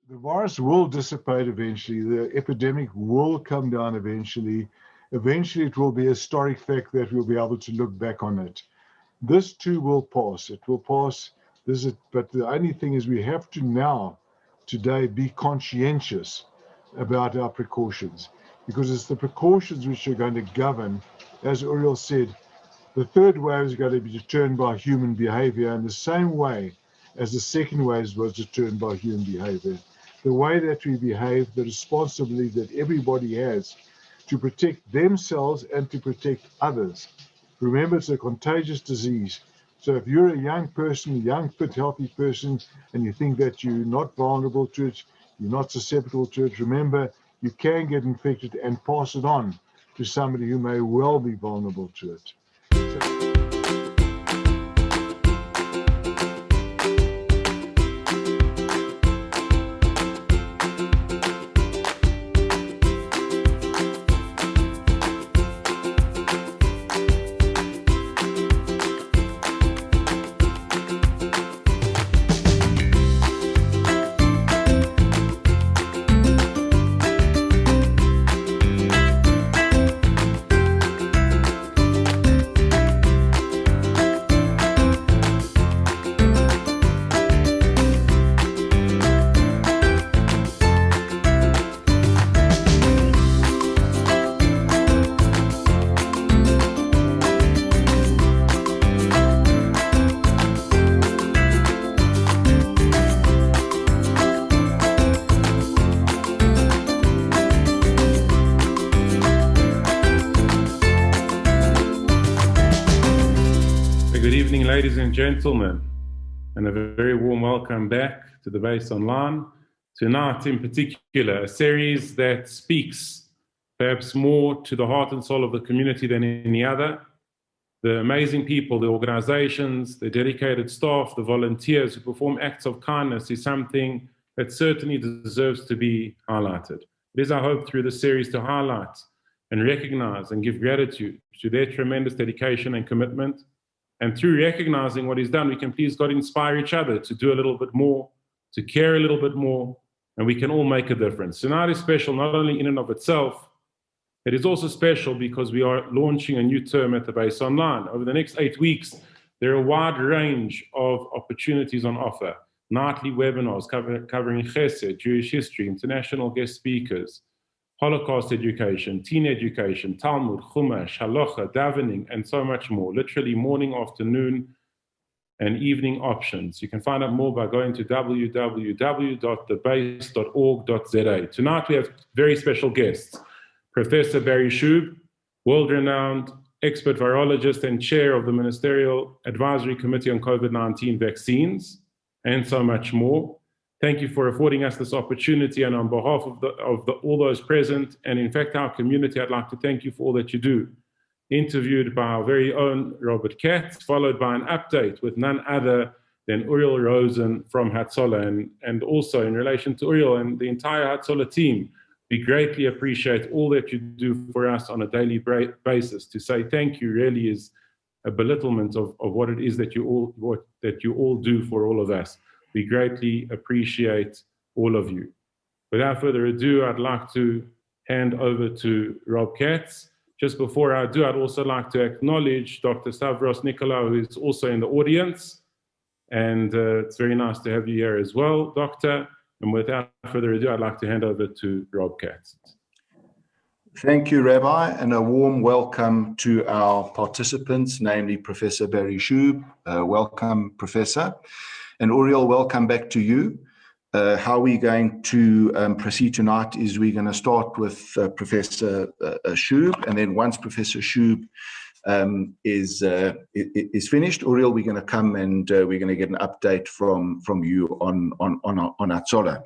The virus will dissipate eventually. The epidemic will come down eventually. Eventually, it will be a historic fact that we'll be able to look back on it. This too will pass. It will pass. But the only thing is we have to now, today, be conscientious about our precautions, because it's the precautions which are going to govern. As Uriel said, the third wave is going to be determined by human behavior in the same way as the second wave was determined by human behavior. The way that we behave, the responsibility that everybody has to protect themselves and to protect others. Remember, it's a contagious disease. So if you're a young person, a young, fit, healthy person, and you think that you're not vulnerable to it, you're not susceptible to it, remember, you can get infected and pass it on to somebody who may well be vulnerable to it. Ladies and gentlemen, and a very warm welcome back to the Base Online. Tonight in particular, a series that speaks perhaps more to the heart and soul of the community than any other. The amazing people, the organizations, the dedicated staff, the volunteers who perform acts of kindness is something that certainly deserves to be highlighted. It is our hope through this series to highlight and recognize and give gratitude to their tremendous dedication and commitment. And through recognizing what is done, we can please God inspire each other to do a little bit more, to care a little bit more, and we can all make a difference. Tonight is special not only in and of itself, it is also special because we are launching a new term at the Base Online. Over the next 8 weeks, there are a wide range of opportunities on offer. Nightly webinars covering Chesed, Jewish history, international guest speakers, Holocaust education, teen education, Talmud, Chumash, Halacha, davening, and so much more. Literally morning, afternoon, and evening options. You can find out more by going to www.thebase.org.za. Tonight we have very special guests. Professor Barry Schoub, world-renowned expert virologist and chair of the Ministerial Advisory Committee on COVID-19 vaccines, and so much more. Thank you for affording us this opportunity, and on behalf of all those present, and in fact our community, I'd like to thank you for all that you do. Interviewed by our very own Rob Katz, followed by an update with none other than Uriel Rosen from Hatzolah, and also in relation to Uriel and the entire Hatzolah team, we greatly appreciate all that you do for us on a daily basis. To say thank you really is a belittlement of what it is that you all do for all of us. We greatly appreciate all of you. Without further ado, I'd like to hand over to Rob Katz. Just before I do, I'd also like to acknowledge Dr. Stavros Nicolaou, who is also in the audience. And it's very nice to have you here as well, Doctor. And without further ado, I'd like to hand over to Rob Katz. Thank you, Rabbi, and a warm welcome to our participants, namely Professor Barry Schoub. Welcome, Professor. And Uriel, welcome back to you. How we're going to proceed tonight is we're going to start with Professor Schoub, and then once Professor Schoub is finished, Uriel, we're going to come and we're going to get an update from you on Hatzolah.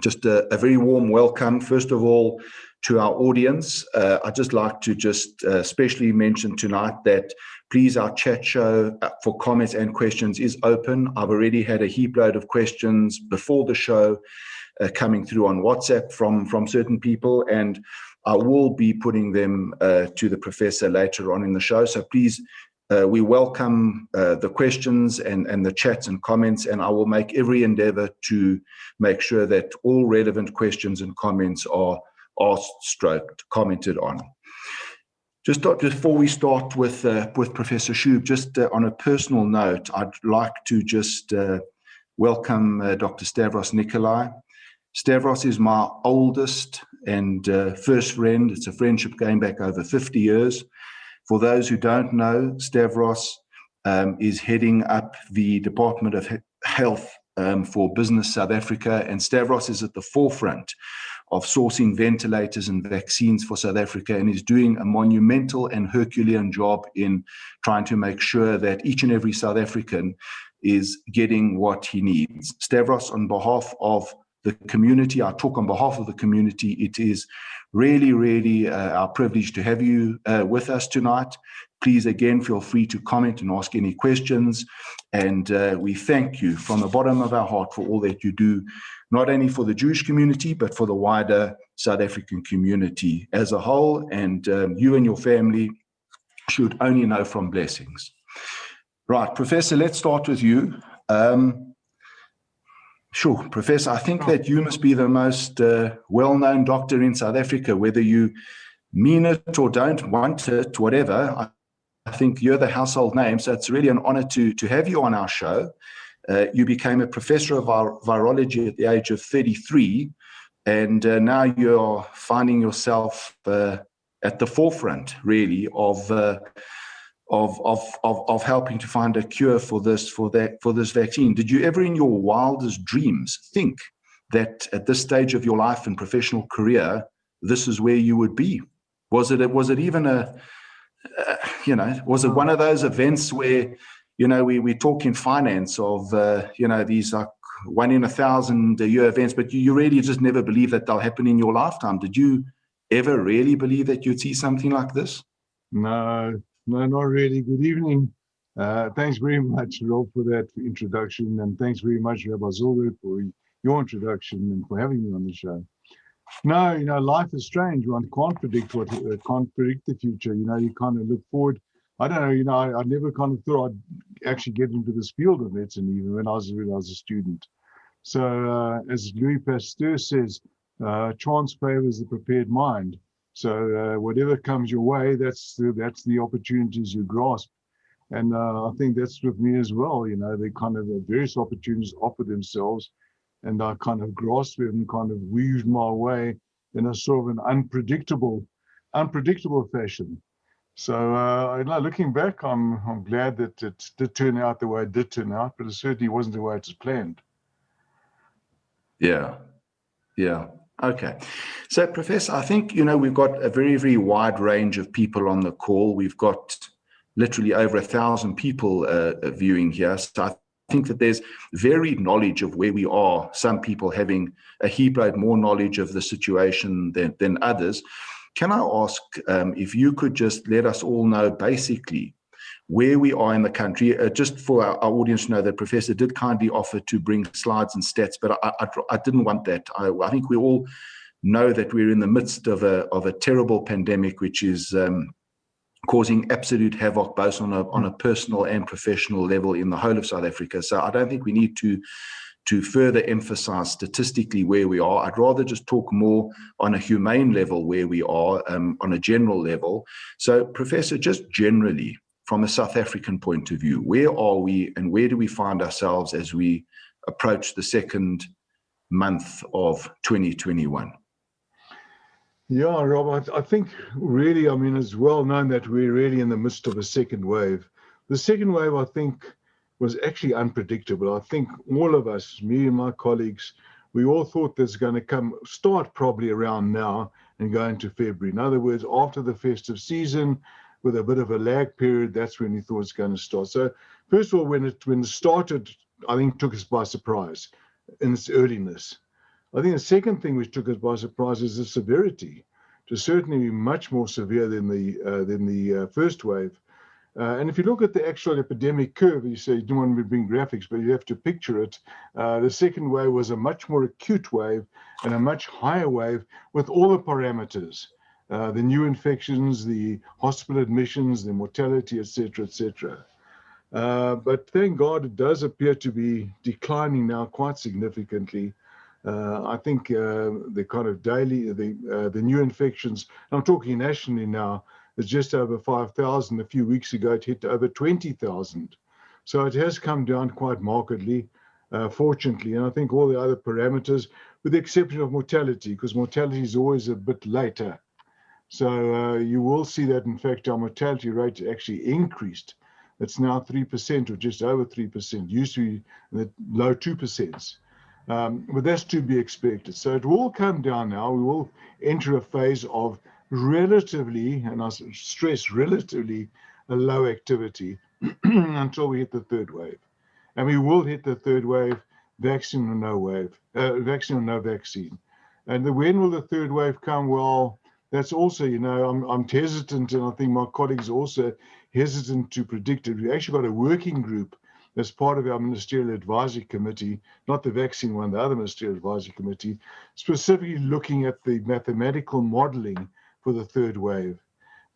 Just a very warm welcome, first of all, to our audience. I'd just like to especially mention tonight that please, our chat show for comments and questions is open. I've already had a heap load of questions before the show coming through on WhatsApp from certain people, and I will be putting them to the professor later on in the show. So please We welcome the questions and the chats and comments, and I will make every endeavor to make sure that all relevant questions and comments are asked, commented on. Just before we start with Professor Schoub, just on a personal note, I'd like to just welcome Dr. Stavros Nikolai. Stavros is my oldest and first friend. It's a friendship going back over 50 years. For those who don't know, Stavros is heading up the Department of Health for Business South Africa, and Stavros is at the forefront of sourcing ventilators and vaccines for South Africa, and is doing a monumental and Herculean job in trying to make sure that each and every South African is getting what he needs. Stavros, on behalf of the community, I talk on behalf of the community. It is really, really our privilege to have you with us tonight. Please, again, feel free to comment and ask any questions. And we thank you from the bottom of our heart for all that you do, not only for the Jewish community, but for the wider South African community as a whole. And you and your family should only know from blessings. Right, Professor, let's start with you. Sure, Professor, I think that you must be the most well-known doctor in South Africa, whether you mean it or don't want it, whatever. I think you're the household name, so it's really an honor to have you on our show. You became a professor of virology at the age of 33, and now you're finding yourself at the forefront, really, of helping to find a cure for this vaccine. Did you ever in your wildest dreams think that at this stage of your life and professional career, this is where you would be? Was it even was it one of those events where, we talk in finance of, these like 1 in 1,000 year events, but you really just never believe that they'll happen in your lifetime. Did you ever really believe that you'd see something like this? No, not really. Good evening. Thanks very much, Rob, for that introduction. And thanks very much, Rabbi Zilbert, for your introduction and for having me on the show. No, life is strange. One can't predict the future. You kind of look forward. I don't know, I never kind of thought I'd actually get into this field of medicine, even when I was a student. So as Louis Pasteur says, chance favors the prepared mind. So whatever comes your way, that's the opportunities you grasp. And I think that's with me as well. They kind of various opportunities offer themselves, and I kind of grasped it and kind of weaved my way in a sort of an unpredictable fashion. So looking back, I'm glad that it did turn out the way it did turn out, but it certainly wasn't the way it was planned. Yeah. Okay. So, Professor, I think, we've got a very, very wide range of people on the call. We've got literally over 1,000 people viewing here. So I think that there's varied knowledge of where we are, some people having a heap load more knowledge of the situation than others. Can I ask if you could just let us all know basically where we are in the country, just for our audience to know that Professor did kindly offer to bring slides and stats, but I didn't want that. I think we all know that we're in the midst of a terrible pandemic, which is causing absolute havoc both on a personal and professional level in the whole of South Africa. So I don't think we need to further emphasize statistically where we are. I'd rather just talk more on a humane level where we are, on a general level. So, Professor, just generally, from a South African point of view, where are we and where do we find ourselves as we approach the second month of 2021? Yeah, Rob, I think really, it's well known that we're really in the midst of a second wave. The second wave, I think, was actually unpredictable. I think all of us, me and my colleagues, we all thought this was going to start probably around now and go into February. In other words, after the festive season, with a bit of a lag period, that's when we thought it was going to start. So first of all, when it started, I think it took us by surprise in its earliness. I think the second thing which took us by surprise is the severity. It was certainly much more severe than the first wave. And if you look at the actual epidemic curve, you say you don't want to bring graphics, but you have to picture it. The second wave was a much more acute wave and a much higher wave with all the parameters. the new infections, the hospital admissions, the mortality, etc., etc. But thank God it does appear to be declining now quite significantly. I think the kind of daily, the new infections, I'm talking nationally now, is just over 5,000. A few weeks ago, it hit over 20,000. So it has come down quite markedly, fortunately. And I think all the other parameters, with the exception of mortality, because mortality is always a bit later. So you will see that, in fact, our mortality rate actually increased. It's now 3% or just over 3%, used to be in the low 2%. But that's to be expected. So it will come down now. We will enter a phase of relatively, and I stress relatively, a low activity until we hit the third wave. And we will hit the third wave, vaccine or no wave, vaccine or no vaccine. And when will the third wave come? Well, that's also, you know, I'm hesitant, and I think my colleagues are also hesitant to predict it. We actually got a working group as part of our ministerial advisory committee, not the vaccine one, the other ministerial advisory committee, specifically looking at the mathematical modeling for the third wave.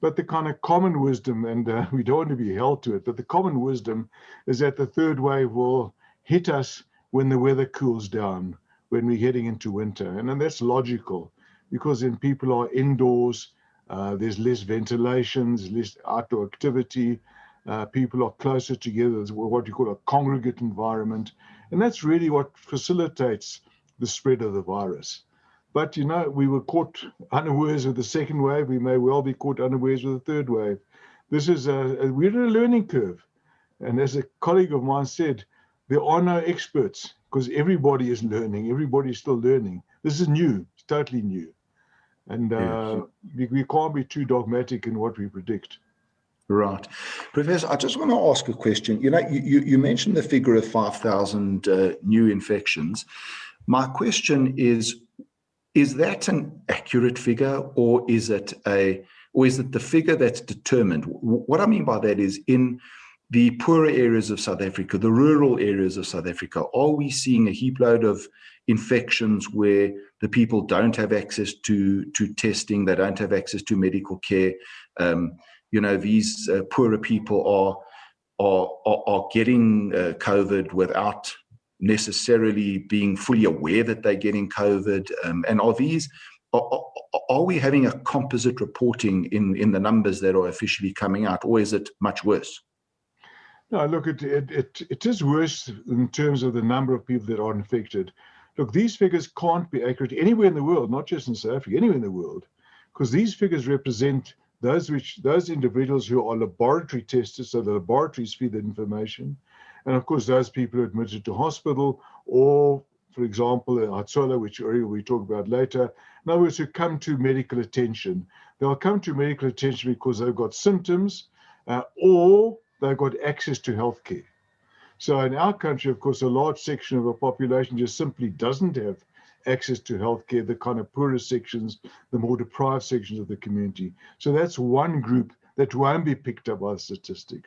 But the kind of common wisdom, and we don't want to be held to it, but the common wisdom is that the third wave will hit us when the weather cools down, when we're heading into winter. And then that's logical, because then people are indoors, there's less ventilation, there's less outdoor activity, people are closer together, there's what you call a congregate environment. And that's really what facilitates the spread of the virus. But, you know, we were caught unawares with the second wave. We may well be caught unawares with the third wave. This is we're in a learning curve. And as a colleague of mine said, there are no experts, because everybody is learning. Everybody is still learning. This is new. It's totally new. And we can't be too dogmatic in what we predict. Right. Professor, I just want to ask a question. You know, you mentioned the figure of 5,000 new infections. My question is that an accurate figure, or is it the figure that's determined? What I mean by that is, in the poorer areas of South Africa, the rural areas of South Africa, are we seeing a heap load of infections where the people don't have access to testing, they don't have access to medical care? You know, these poorer people are getting COVID without necessarily being fully aware that they're getting COVID. And are we having a composite reporting in the numbers that are officially coming out, or is it much worse? No, look, it is worse in terms of the number of people that are infected. Look, these figures can't be accurate anywhere in the world, not just in South Africa, anywhere in the world, because these figures represent those individuals who are laboratory tested, so the laboratories feed that information. And of course, those people who are admitted to hospital, or, for example, Hatzolah, which we talk about later, in other words, who come to medical attention. They'll come to medical attention because they've got symptoms, or they've got access to healthcare. So in our country, of course, a large section of the population just simply doesn't have access to healthcare, the kind of poorer sections, the more deprived sections of the community. So that's one group that won't be picked up by the statistic.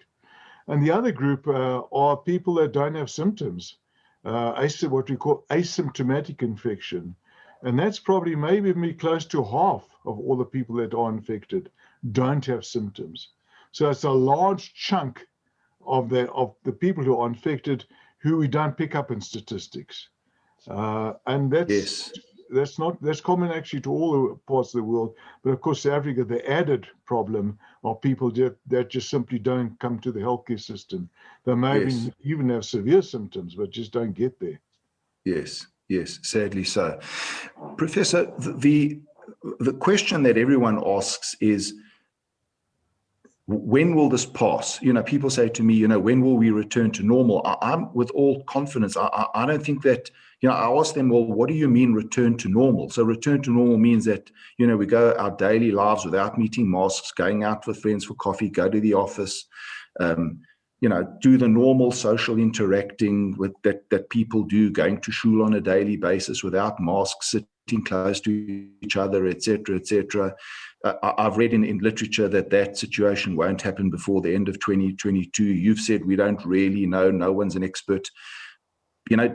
And the other group are people that don't have symptoms, what we call asymptomatic infection. And that's probably maybe close to half of all the people that are infected don't have symptoms. So it's a large chunk of the people who are infected who we don't pick up in statistics. And that's common actually to all the parts of the world. But of course, South Africa, the added problem are people that just simply don't come to the healthcare system. They may even have severe symptoms, but just don't get there. Yes, sadly so. Professor, the question that everyone asks is, when will this pass? You know, people say to me, you know, when will we return to normal? I'm with all confidence. I don't think that, you know, I ask them, well, what do you mean return to normal? So return to normal means that, you know, we go our daily lives without meeting masks, going out with friends for coffee, go to the office, you know, do the normal social interacting with that people do, going to shul on a daily basis without masks, sitting close to each other, etc., etc. I've read in literature that situation won't happen before the end of 2022. You've said we don't really know. No one's an expert. You know,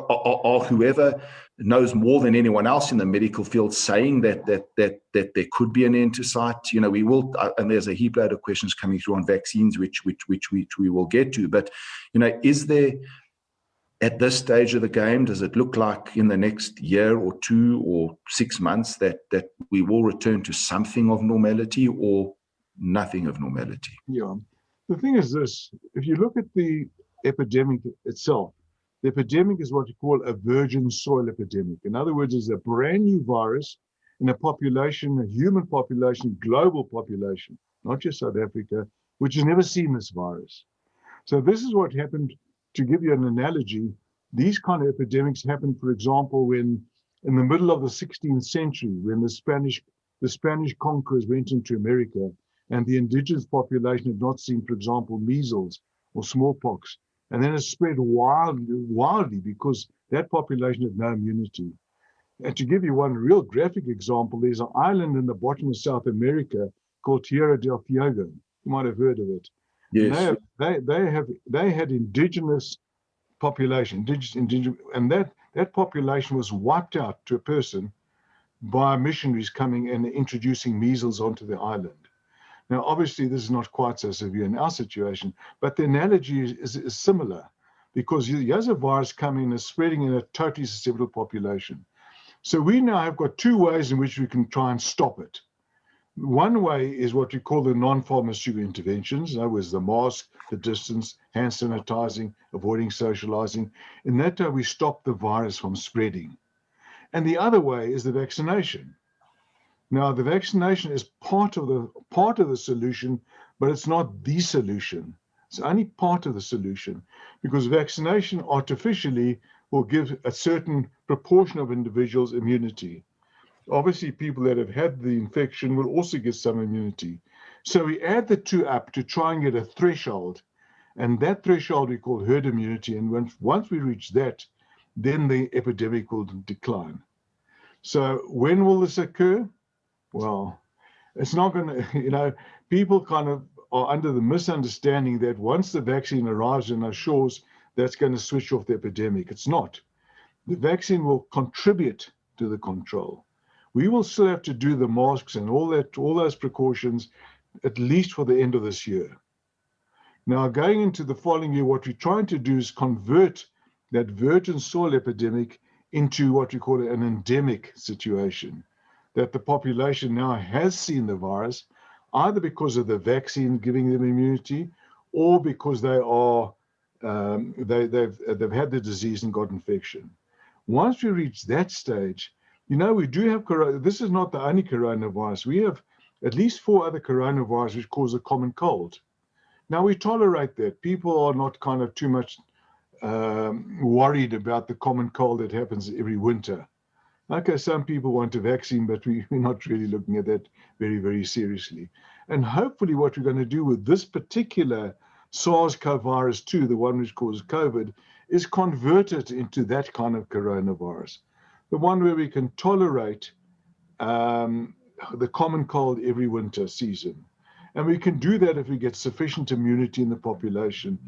or whoever knows more than anyone else in the medical field, saying that there could be an end to sight. You know, we will, and there's a heap load of questions coming through on vaccines, which we will get to. But, you know, is there, at this stage of the game, does it look like in the next year or 2 or 6 months that we will return to something of normality, or nothing of normality? Yeah. The thing is this, if you look at the epidemic itself, the epidemic is what you call a virgin soil epidemic. In other words, it's a brand new virus in a population, a human population, global population, not just South Africa, which has never seen this virus. So this is what happened. To give you an analogy, these kind of epidemics happened, for example, when in the middle of the 16th century, when the Spanish conquerors went into America and the indigenous population had not seen, for example, measles or smallpox. And then it spread wildly because that population had no immunity. And to give you one real graphic example, there's an island in the bottom of South America called Tierra del Fuego. You might have heard of it. Yes. They had indigenous population, indigenous, and that population was wiped out to a person by missionaries coming and introducing measles onto the island. Now, obviously, this is not quite so severe in our situation, but the analogy is similar, because here's a virus coming and is spreading in a totally susceptible population. So we now have got 2 ways in which we can try and stop it. One way is what we call the non-pharmaceutical interventions. In other words, the mask, the distance, hand sanitizing, avoiding socializing. In that way, we stop the virus from spreading. And the other way is the vaccination. Now, the vaccination is part of the solution, but it's not the solution. It's only part of the solution, because vaccination artificially will give a certain proportion of individuals immunity. Obviously, people that have had the infection will also get some immunity. So we add the 2 up to try and get a threshold. And that threshold we call herd immunity. And once we reach that, then the epidemic will decline. So when will this occur? Well, it's not going to, people kind of are under the misunderstanding that once the vaccine arrives in our shores, that's going to switch off the epidemic. It's not. The vaccine will contribute to the control. We will still have to do the masks and all those precautions, at least for the end of this year. Now, going into the following year, what we're trying to do is convert that virgin soil epidemic into what we call an endemic situation, that the population now has seen the virus, either because of the vaccine giving them immunity, or because they are they've had the disease and got infection. Once we reach that stage, we do have corona. This is not the only coronavirus. We have at least 4 other coronaviruses which cause a common cold. Now, we tolerate that. People are not kind of too much worried about the common cold that happens every winter. Okay, some people want a vaccine, but we're not really looking at that very, very seriously. And hopefully what we're going to do with this particular SARS-CoV-2, the one which causes COVID, is convert it into that kind of coronavirus. The one where we can tolerate the common cold every winter season. And we can do that if we get sufficient immunity in the population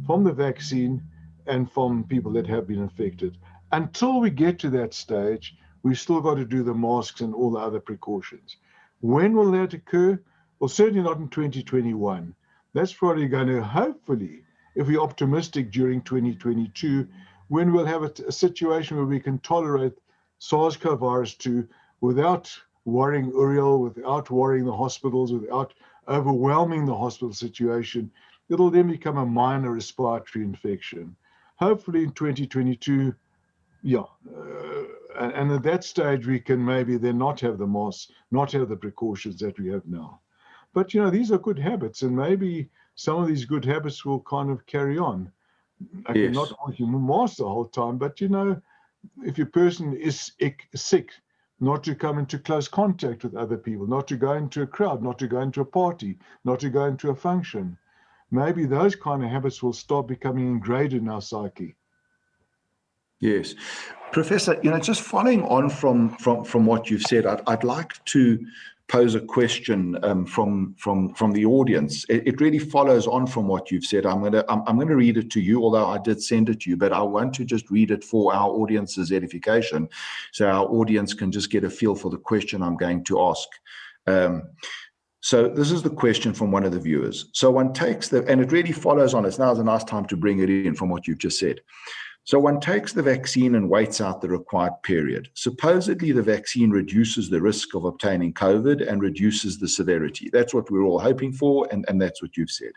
from the vaccine and from people that have been infected. Until we get to that stage, we've still got to do the masks and all the other precautions. When will that occur? Well, certainly not in 2021. That's probably going to, hopefully, if we're optimistic, during 2022, when we'll have a situation where we can tolerate SARS-CoV-2 without worrying Uriel, without worrying the hospitals, without overwhelming the hospital situation. It'll then become a minor respiratory infection. Hopefully in 2022, and at that stage we can maybe then not have the masks, not have the precautions that we have now. But these are good habits, and maybe some of these good habits will kind of carry on. I Yes. cannot argue masks the whole time, but if your person is sick, not to come into close contact with other people, not to go into a crowd, not to go into a party, not to go into a function. Maybe those kind of habits will start becoming ingrained in our psyche. Yes. Professor, just following on from what you've said, I'd like to pose a question from the audience. It really follows on from what you've said. I'm gonna read it to you, although I did send it to you, but I want to just read it for our audience's edification, so our audience can just get a feel for the question I'm going to ask. So this is the question from one of the viewers. So one takes and it really follows on. Now is a nice time to bring it in from what you've just said. So one takes the vaccine and waits out the required period. Supposedly the vaccine reduces the risk of obtaining COVID and reduces the severity. That's what we're all hoping for, and that's what you've said.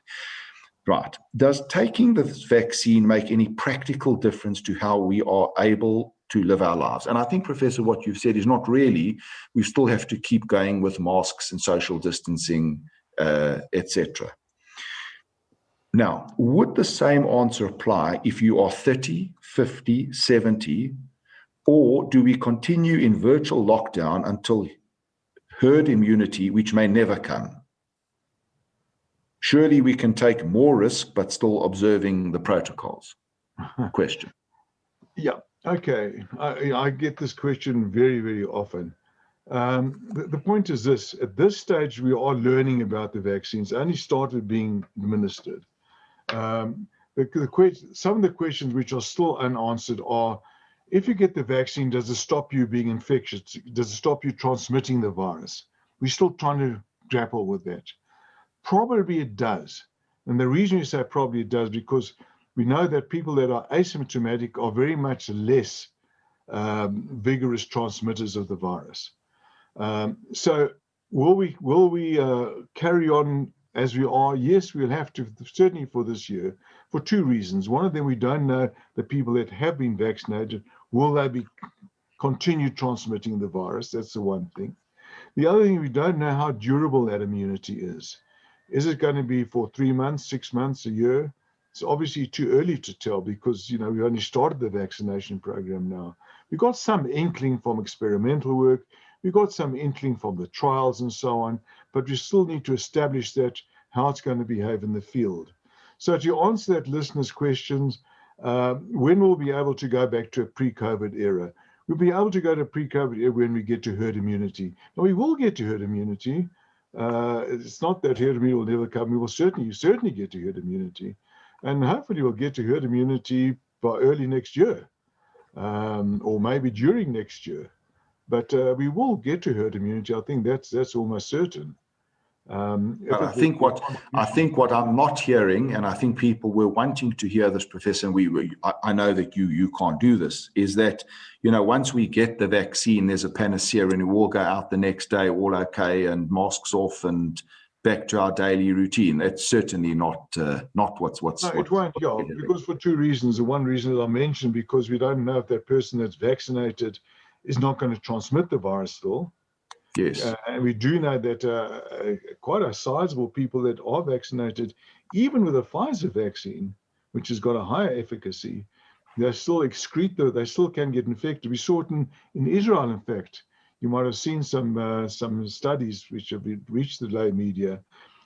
Right. Does taking the vaccine make any practical difference to how we are able to live our lives? And I think, Professor, what you've said is not really. We still have to keep going with masks and social distancing, etc. Now, would the same answer apply if you are 30, 50, 70, or do we continue in virtual lockdown until herd immunity, which may never come? Surely we can take more risk, but still observing the protocols. Question. Yeah, okay. I get this question very, very often. The point is this: at this stage, we are learning about the vaccines. Only started being administered. Some of the questions which are still unanswered are: if you get the vaccine, does it stop you being infectious? Does it stop you transmitting the virus? We're still trying to grapple with that. Probably it does. And the reason you say probably it does, because we know that people that are asymptomatic are very much less vigorous transmitters of the virus. So will we carry on as we are? Yes, we'll have to, certainly for this year, for two reasons. One of them, we don't know the people that have been vaccinated, will they continue transmitting the virus? That's the one thing. The other thing, we don't know how durable that immunity is. Is it going to be for 3 months, 6 months, a year? It's obviously too early to tell because, we only started the vaccination program now. We got some inkling from experimental work. We got some inkling from the trials and so on, but we still need to establish that, how it's going to behave in the field. So to answer that listener's questions, when will we be able to go back to a pre-COVID era? We'll be able to go to pre-COVID era when we get to herd immunity. Now, we will get to herd immunity. It's not that herd immunity will never come. We will certainly get to herd immunity. And hopefully we'll get to herd immunity by early next year, or maybe during next year. But we will get to herd immunity. I think that's almost certain. I think what I'm not hearing, and I think people were wanting to hear this, Professor, and I know that you can't do this, is that, once we get the vaccine, there's a panacea and we all go out the next day all okay and masks off and back to our daily routine. That's certainly not what's. No, it won't, because for two reasons. The one reason that I mentioned, because we don't know if that person that's vaccinated is not going to transmit the virus still. Yes. And we do know that quite a sizable people that are vaccinated, even with a Pfizer vaccine, which has got a higher efficacy, they still they still can get infected. We saw it in Israel, in fact. You might have seen some studies which have reached the lay media,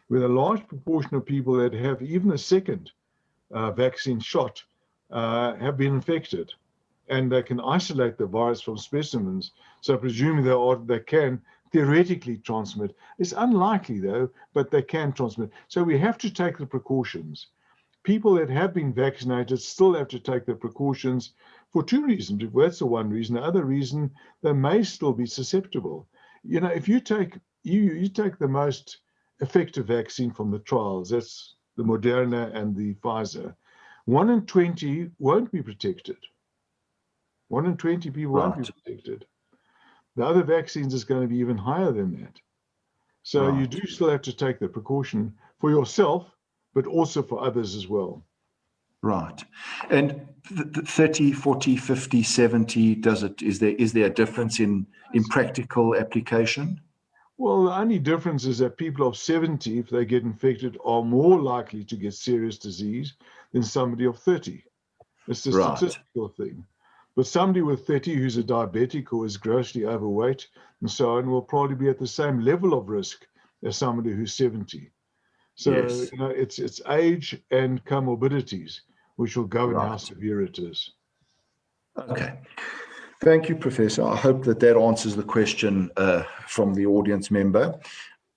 where a large proportion of people that have even a second vaccine shot have been infected. And they can isolate the virus from specimens. So presumably they can theoretically transmit. It's unlikely though, but they can transmit. So we have to take the precautions. People that have been vaccinated still have to take the precautions for two reasons. That's the one reason. The other reason, they may still be susceptible. If you take the most effective vaccine from the trials, that's the Moderna and the Pfizer, 1 in 20 won't be protected. 1 in 20 people won't be protected. The other vaccines is going to be even higher than that. So you do still have to take the precaution for yourself, but also for others as well. Right. And 30, 40, 50, 70, is there a difference in practical application? Well, the only difference is that people of 70, if they get infected, are more likely to get serious disease than somebody of 30. It's a statistical thing. But somebody with 30 who's a diabetic or is grossly overweight and so on will probably be at the same level of risk as somebody who's 70. So, it's age and comorbidities which will govern how severe it is. Okay. Thank you, Professor. I hope that answers the question from the audience member.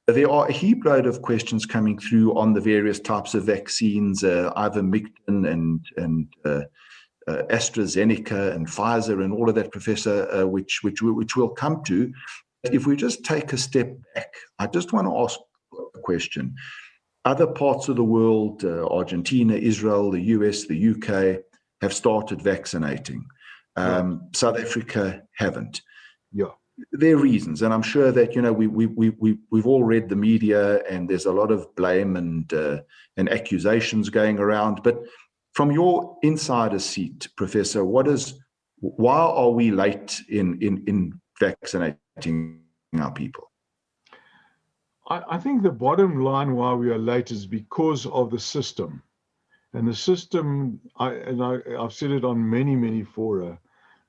There are a heap load of questions coming through on the various types of vaccines, ivermectin and AstraZeneca and Pfizer and all of that, Professor, which we'll come to. If we just take a step back, I just want to ask a question. Other parts of the world, Argentina, Israel, the US, the UK, have started vaccinating. South Africa haven't. Yeah. There are reasons, and I'm sure that we've all read the media, and there's a lot of blame and accusations going around. But from your insider seat, Professor, why are we late in vaccinating our people? I think the bottom line why we are late is because of the system. And the system, I've said it on many fora,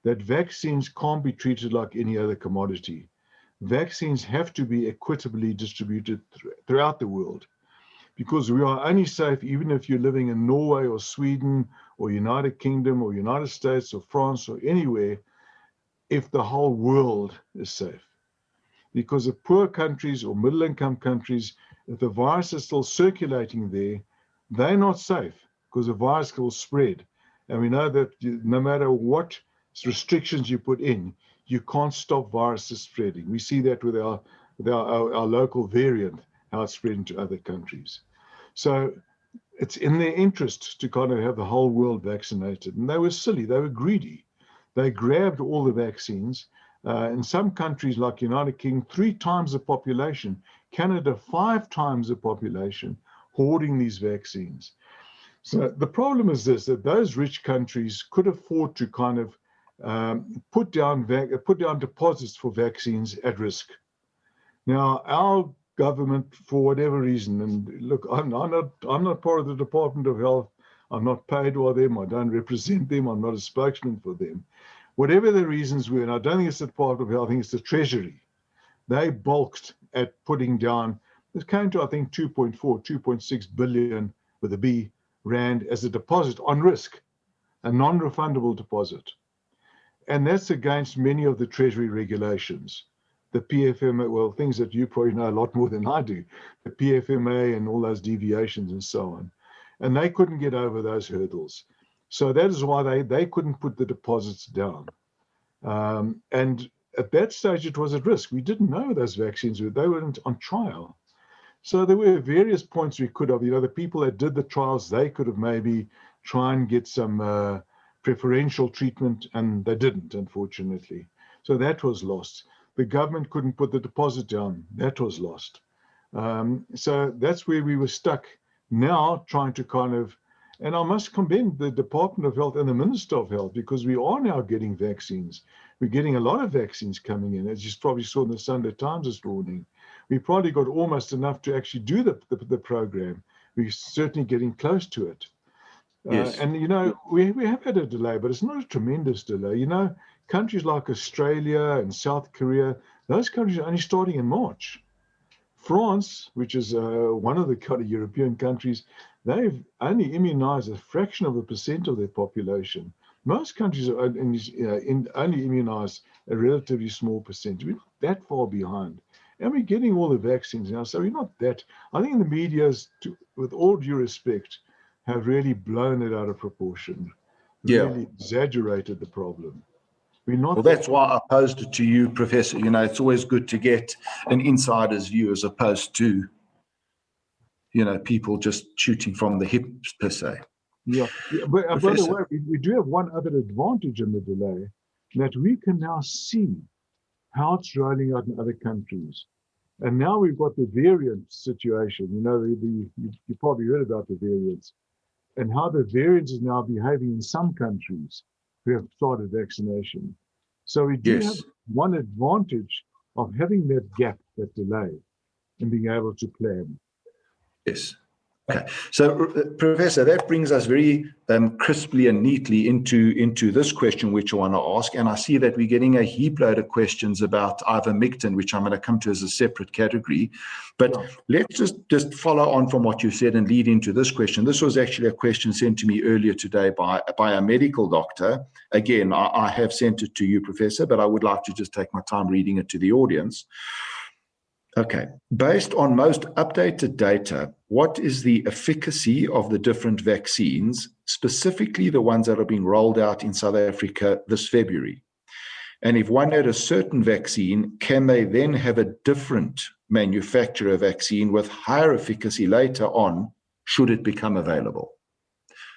that vaccines can't be treated like any other commodity. Vaccines have to be equitably distributed throughout the world, because we are only safe even if you're living in Norway or Sweden or United Kingdom or United States or France or anywhere, if the whole world is safe. Because the poor countries or middle-income countries, if the virus is still circulating there, they're not safe because the virus will spread. And we know that no matter what restrictions you put in, you can't stop viruses spreading. We see that with our local variant, how it's spreading to other countries. So it's in their interest to kind of have the whole world vaccinated. And they were silly, they were greedy. They grabbed all the vaccines. In some countries like United Kingdom, 3 times the population, Canada 5 times the population, hoarding these vaccines. So the problem is this, that those rich countries could afford to kind of put down deposits for vaccines at risk. Now, our government, for whatever reason, and look, I'm not part of the Department of Health, I'm not paid by them, I don't represent them, I'm not a spokesman for them. Whatever the reasons were, and I don't think it's the Department of Health, I think it's the Treasury. They balked at putting down, it came to, I think, 2.6 billion with a B rand as a deposit on risk, a non-refundable deposit. And that's against many of the Treasury regulations. The PFMA, well, things that you probably know a lot more than I do, the PFMA and all those deviations and so on. And they couldn't get over those hurdles. So that is why they couldn't put the deposits down. And at that stage, it was at risk. We didn't know those vaccines, they weren't on trial. So there were various points we could have, the people that did the trials, they could have maybe try and get some preferential treatment, and they didn't, unfortunately. So that was lost. The government couldn't put the deposit down. That was lost. So that's where we were stuck now, trying to kind of, and I must commend the Department of Health and the Minister of Health, because we are now getting vaccines. We're getting a lot of vaccines coming in, as you probably saw in the Sunday Times this morning. We probably got almost enough to actually do the program. We're certainly getting close to it. Yes. And, we have had a delay, but it's not a tremendous delay. Countries like Australia and South Korea, those countries are only starting in March. France, which is one of the kind of European countries, they've only immunized a fraction of a % of their population. Most countries are only immunized a relatively small percentage. We're not that far behind. And we're getting all the vaccines now, so we're not that. I think the media, with all due respect, have really blown it out of proportion, really exaggerated the problem. We're not. Well, that's why I posed it to you, Professor. It's always good to get an insider's view as opposed to, people just shooting from the hip, per se. Yeah. But by the way, we do have one other advantage in the delay, that we can now see how it's rolling out in other countries. And now we've got the variant situation. You probably heard about the variants and how the variant is now behaving in some countries who have started vaccination. So we do have one advantage of having that gap, that delay, and being able to plan. Yes. Okay, so Professor, that brings us very crisply and neatly into this question which I want to ask, and I see that we're getting a heap load of questions about ivermectin, which I'm going to come to as a separate category. But let's just follow on from what you said and lead into this question. This was actually a question sent to me earlier today by a medical doctor. Again, I have sent it to you, Professor, but I would like to just take my time reading it to the audience. Okay, based on most updated data, what is the efficacy of the different vaccines, specifically the ones that are being rolled out in South Africa this February? And if one had a certain vaccine, can they then have a different manufacturer vaccine with higher efficacy later on, should it become available?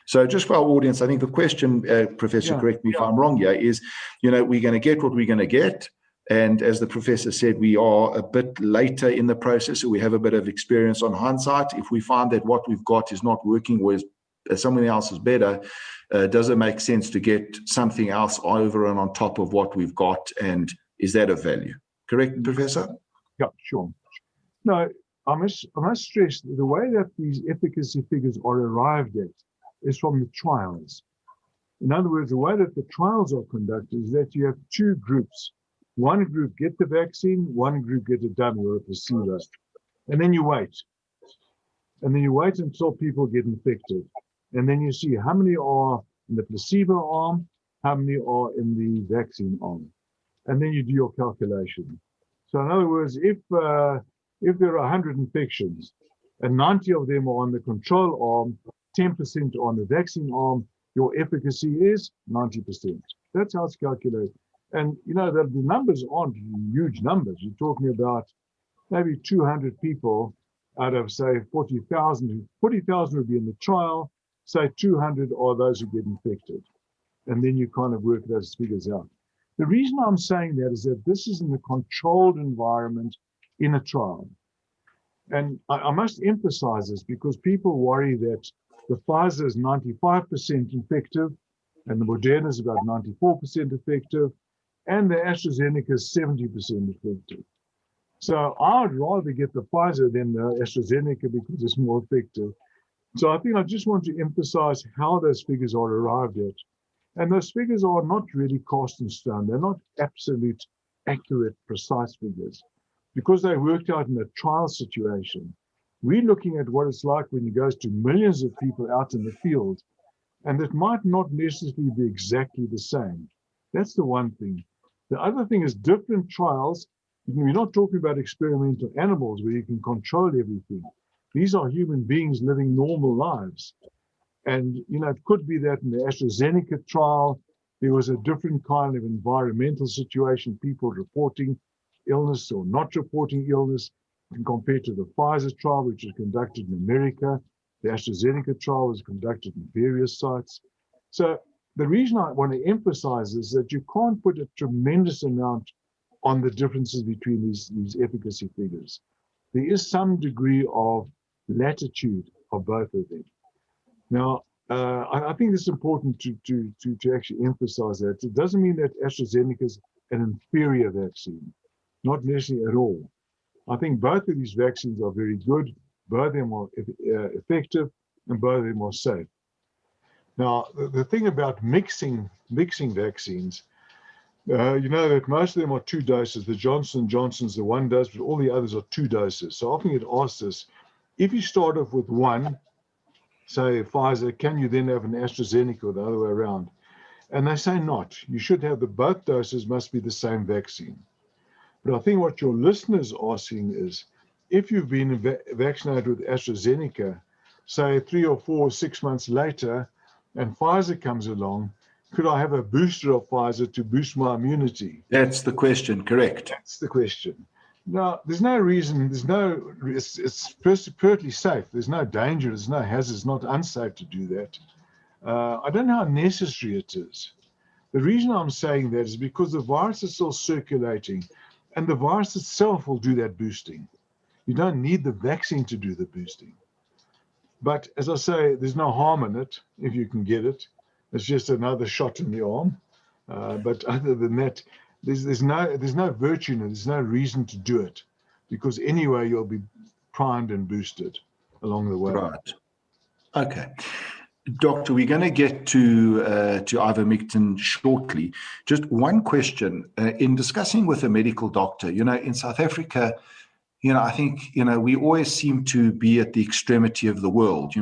So just for our audience, I think the question, Professor, correct me if I'm wrong here, is, we're going to get what we're going to get. And as the professor said, we are a bit later in the process, so we have a bit of experience on hindsight. If we find that what we've got is not working, or something else is better, does it make sense to get something else over and on top of what we've got? And is that of value? Correct, Professor? Yeah, sure. No, I must stress the way that these efficacy figures are arrived at is from the trials. In other words, the way that the trials are conducted is that you have two groups. One group get the vaccine, one group get a dummy or a placebo. And then you wait. And then you wait until people get infected. And then you see how many are in the placebo arm, how many are in the vaccine arm. And then you do your calculation. So in other words, if there are 100 infections and 90 of them are on the control arm, 10% on the vaccine arm, your efficacy is 90%. That's how it's calculated. And, the numbers aren't huge numbers. You're talking about maybe 200 people out of, say, 40,000. 40,000 would be in the trial. Say 200 are those who get infected. And then you kind of work those figures out. The reason I'm saying that is that this is in a controlled environment in a trial. And I must emphasize this because people worry that the Pfizer is 95% effective and the Moderna is about 94% effective. And the AstraZeneca is 70% effective. So I would rather get the Pfizer than the AstraZeneca because it's more effective. So I think I just want to emphasize how those figures are arrived at. And those figures are not really cast in stone. They're not absolute, accurate, precise figures because they worked out in a trial situation. We're looking at what it's like when it goes to millions of people out in the field, and it might not necessarily be exactly the same. That's the one thing. The other thing is different trials. We're not talking about experimental animals where you can control everything. These are human beings living normal lives. And, it could be that in the AstraZeneca trial, there was a different kind of environmental situation, people reporting illness or not reporting illness, and compared to the Pfizer trial, which was conducted in America. The AstraZeneca trial was conducted in various sites. So the reason I want to emphasize is that you can't put a tremendous amount on the differences between these efficacy figures. There is some degree of latitude of both of them. Now, I think it's important to actually emphasize that. It doesn't mean that AstraZeneca is an inferior vaccine, not necessarily at all. I think both of these vaccines are very good, both of them are effective, and both of them are safe. Now, the thing about mixing vaccines, that most of them are 2 doses. The Johnson & Johnson's the 1 dose, but all the others are 2 doses. So often get asked this, if you start off with 1, say Pfizer, can you then have an AstraZeneca or the other way around? And they say not. You should have both doses must be the same vaccine. But I think what your listeners are asking is, if you've been vaccinated with AstraZeneca, say 3 or 4 or 6 months later, and Pfizer comes along, could I have a booster of Pfizer to boost my immunity? That's the question, correct. That's the question. Now, there's no reason, it's perfectly safe. There's no danger, there's no hazard, it's not unsafe to do that. I don't know how necessary it is. The reason I'm saying that is because the virus is still circulating, and the virus itself will do that boosting. You don't need the vaccine to do the boosting. But as I say, there's no harm in it if you can get it. It's just another shot in the arm. But other than that, there's no virtue in it. There's no reason to do it because anyway you'll be primed and boosted. along the way. Right. Okay. Doctor, we're going to get to ivermectin shortly. Just one question. In discussing with a medical doctor, in South Africa, I think, we always seem to be at the extremity of the world.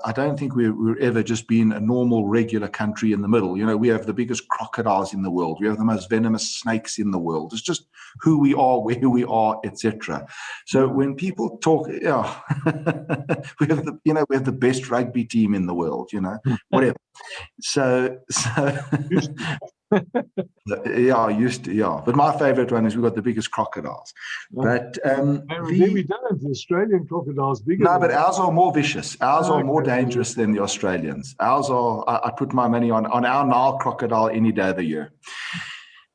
I don't think we're ever just been a normal, regular country in the middle. We have the biggest crocodiles in the world. We have the most venomous snakes in the world. It's just who we are, where we are, etc. So when people talk, we have the best rugby team in the world, whatever. So yeah, but my favorite one is we've got the biggest crocodiles. But we don't. The Australian crocodiles bigger. No, but ours are more vicious. Ours are more dangerous than the Australians. Ours are. I put my money on our Nile crocodile any day of the year.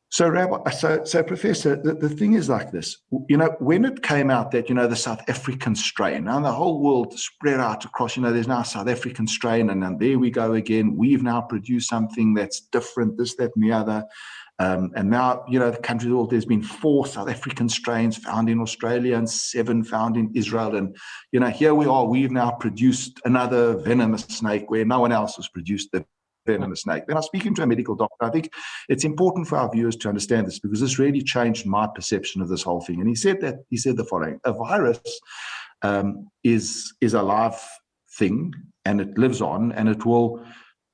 So, Rabbi, so Professor, the thing is like this. When it came out that the South African strain, and the whole world spread out across. There's now a South African strain, and then there we go again. We've now produced something that's different. This, that, and the other. And now, the country of the world, there's been 4 South African strains found in Australia and 7 found in Israel. And, here we are, we've now produced another venomous snake where no one else has produced the venomous snake. When I was speaking to a medical doctor, I think it's important for our viewers to understand this because this really changed my perception of this whole thing. And he said the following: a virus is a live thing and it lives on and it will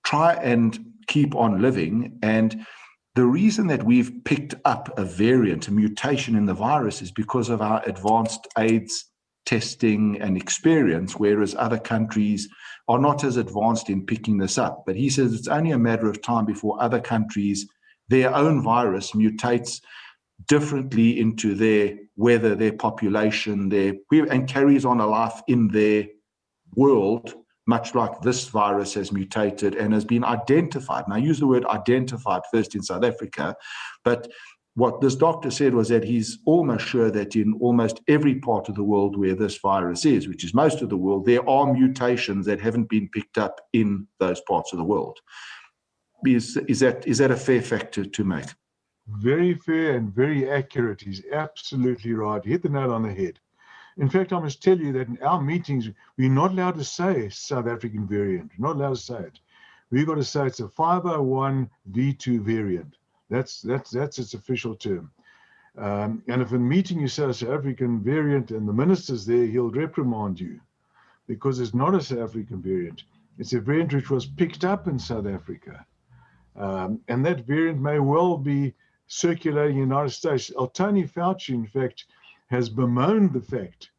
try and keep on living. And the reason that we've picked up a variant, a mutation in the virus, is because of our advanced AIDS testing and experience, whereas other countries are not as advanced in picking this up. But he says it's only a matter of time before other countries, their own virus mutates differently into their population, and carries on a life in their world, much like this virus has mutated and has been identified. And I use the word identified first in South Africa, but what this doctor said was that he's almost sure that in almost every part of the world where this virus is, which is most of the world, there are mutations that haven't been picked up in those parts of the world. Is that a fair fact to make? Very fair and very accurate. He's absolutely right. He hit the nail on the head. In fact, I must tell you that in our meetings, we're not allowed to say South African variant. We're not allowed to say it. We've got to say it's a 501v2 variant. That's its official term. And if in a meeting you say South African variant and the minister's there, he'll reprimand you because it's not a South African variant. It's a variant which was picked up in South Africa. And that variant may well be circulating in the United States. Tony Fauci, in fact, has bemoaned the fact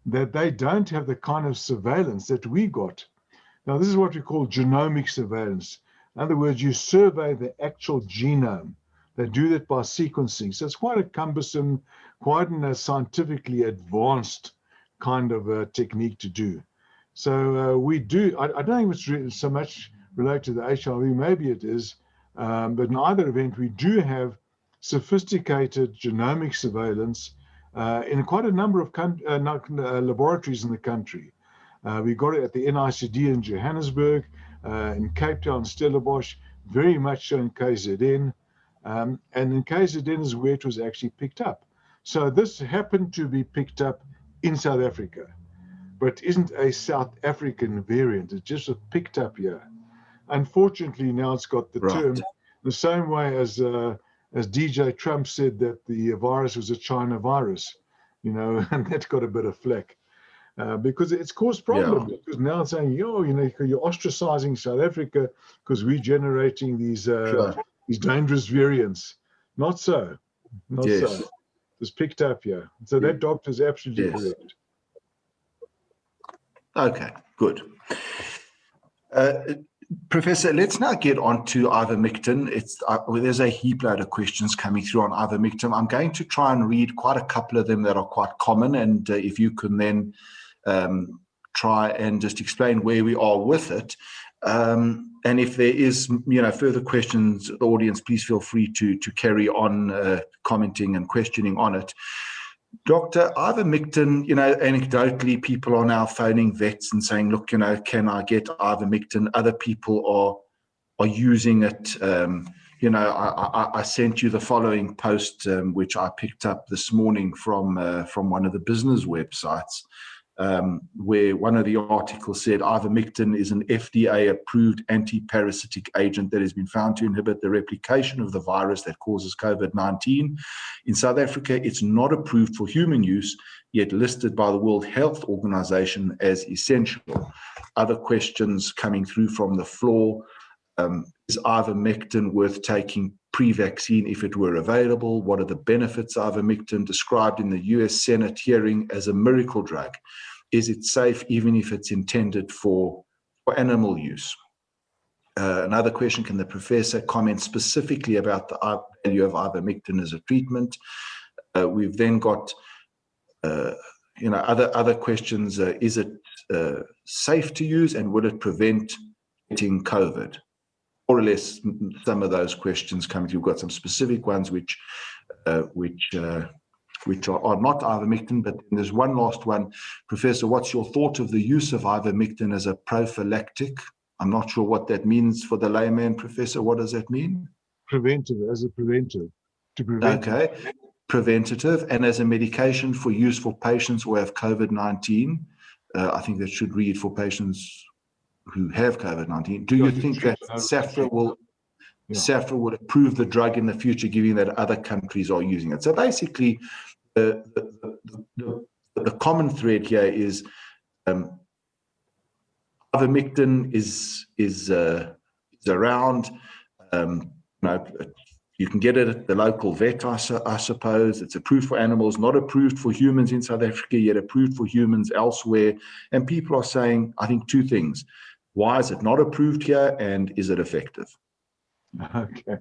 that they don't have the kind of surveillance that we got. Now, this is what we call genomic surveillance. In other words, you survey the actual genome. They do that by sequencing. So it's quite a cumbersome, quite a scientifically advanced kind of technique to do. So we do, I don't think it's really so much related to the HIV, maybe it is, but in either event, we do have sophisticated genomic surveillance in quite a number of laboratories in the country. We got it at the NICD in Johannesburg, in Cape Town, Stellenbosch, very much so in KZN. And in KZN is where it was actually picked up. So this happened to be picked up in South Africa, but isn't a South African variant. It's just picked up here. Unfortunately, now it's got the term the same way as DJ Trump said that the virus was a China virus, and that got a bit of flack because it's caused problems. Yeah. Because now it's saying, you're ostracizing South Africa because we're generating these dangerous variants. Not so. Not so. It's picked up here. So that doctor is absolutely correct. Okay, good. Professor, let's now get on to ivermectin. There's a heap load of questions coming through on ivermectin. I'm going to try and read quite a couple of them that are quite common, and if you can then try and just explain where we are with it. And if there is, further questions, the audience, please feel free to carry on commenting and questioning on it. Doctor, ivermectin, anecdotally, people are now phoning vets and saying, look, can I get ivermectin? Other people are using it. I sent you the following post, which I picked up this morning from one of the business websites. where one of the articles said ivermectin is an FDA-approved anti-parasitic agent that has been found to inhibit the replication of the virus that causes COVID-19. In South Africa, it's not approved for human use, yet listed by the World Health Organization as essential. Other questions coming through from the floor. Is ivermectin worth taking pre-vaccine if it were available? What are the benefits of ivermectin described in the US Senate hearing as a miracle drug? Is it safe even if it's intended for animal use? Another question, can the professor comment specifically about the value of ivermectin as a treatment? We've then got other questions. Is it safe to use, and would it prevent getting COVID? More or less, some of those questions coming through. We've got some specific ones which are not ivermectin, but there's one last one. Professor, what's your thought of the use of ivermectin as a prophylactic? I'm not sure what that means for the layman, Professor. What does that mean? Preventive, as a preventive. To prevent. Okay, preventative, and as a medication for use for patients who have COVID-19. I think that should read for patients who have COVID-19. Do you think that SAHPRA will approve the drug in the future, given that other countries are using it? So basically, the common thread here is ivermectin is around. You can get it at the local vet, I suppose. It's approved for animals, not approved for humans in South Africa, yet approved for humans elsewhere. And people are saying, I think, two things. Why is it not approved here, and is it effective? Okay.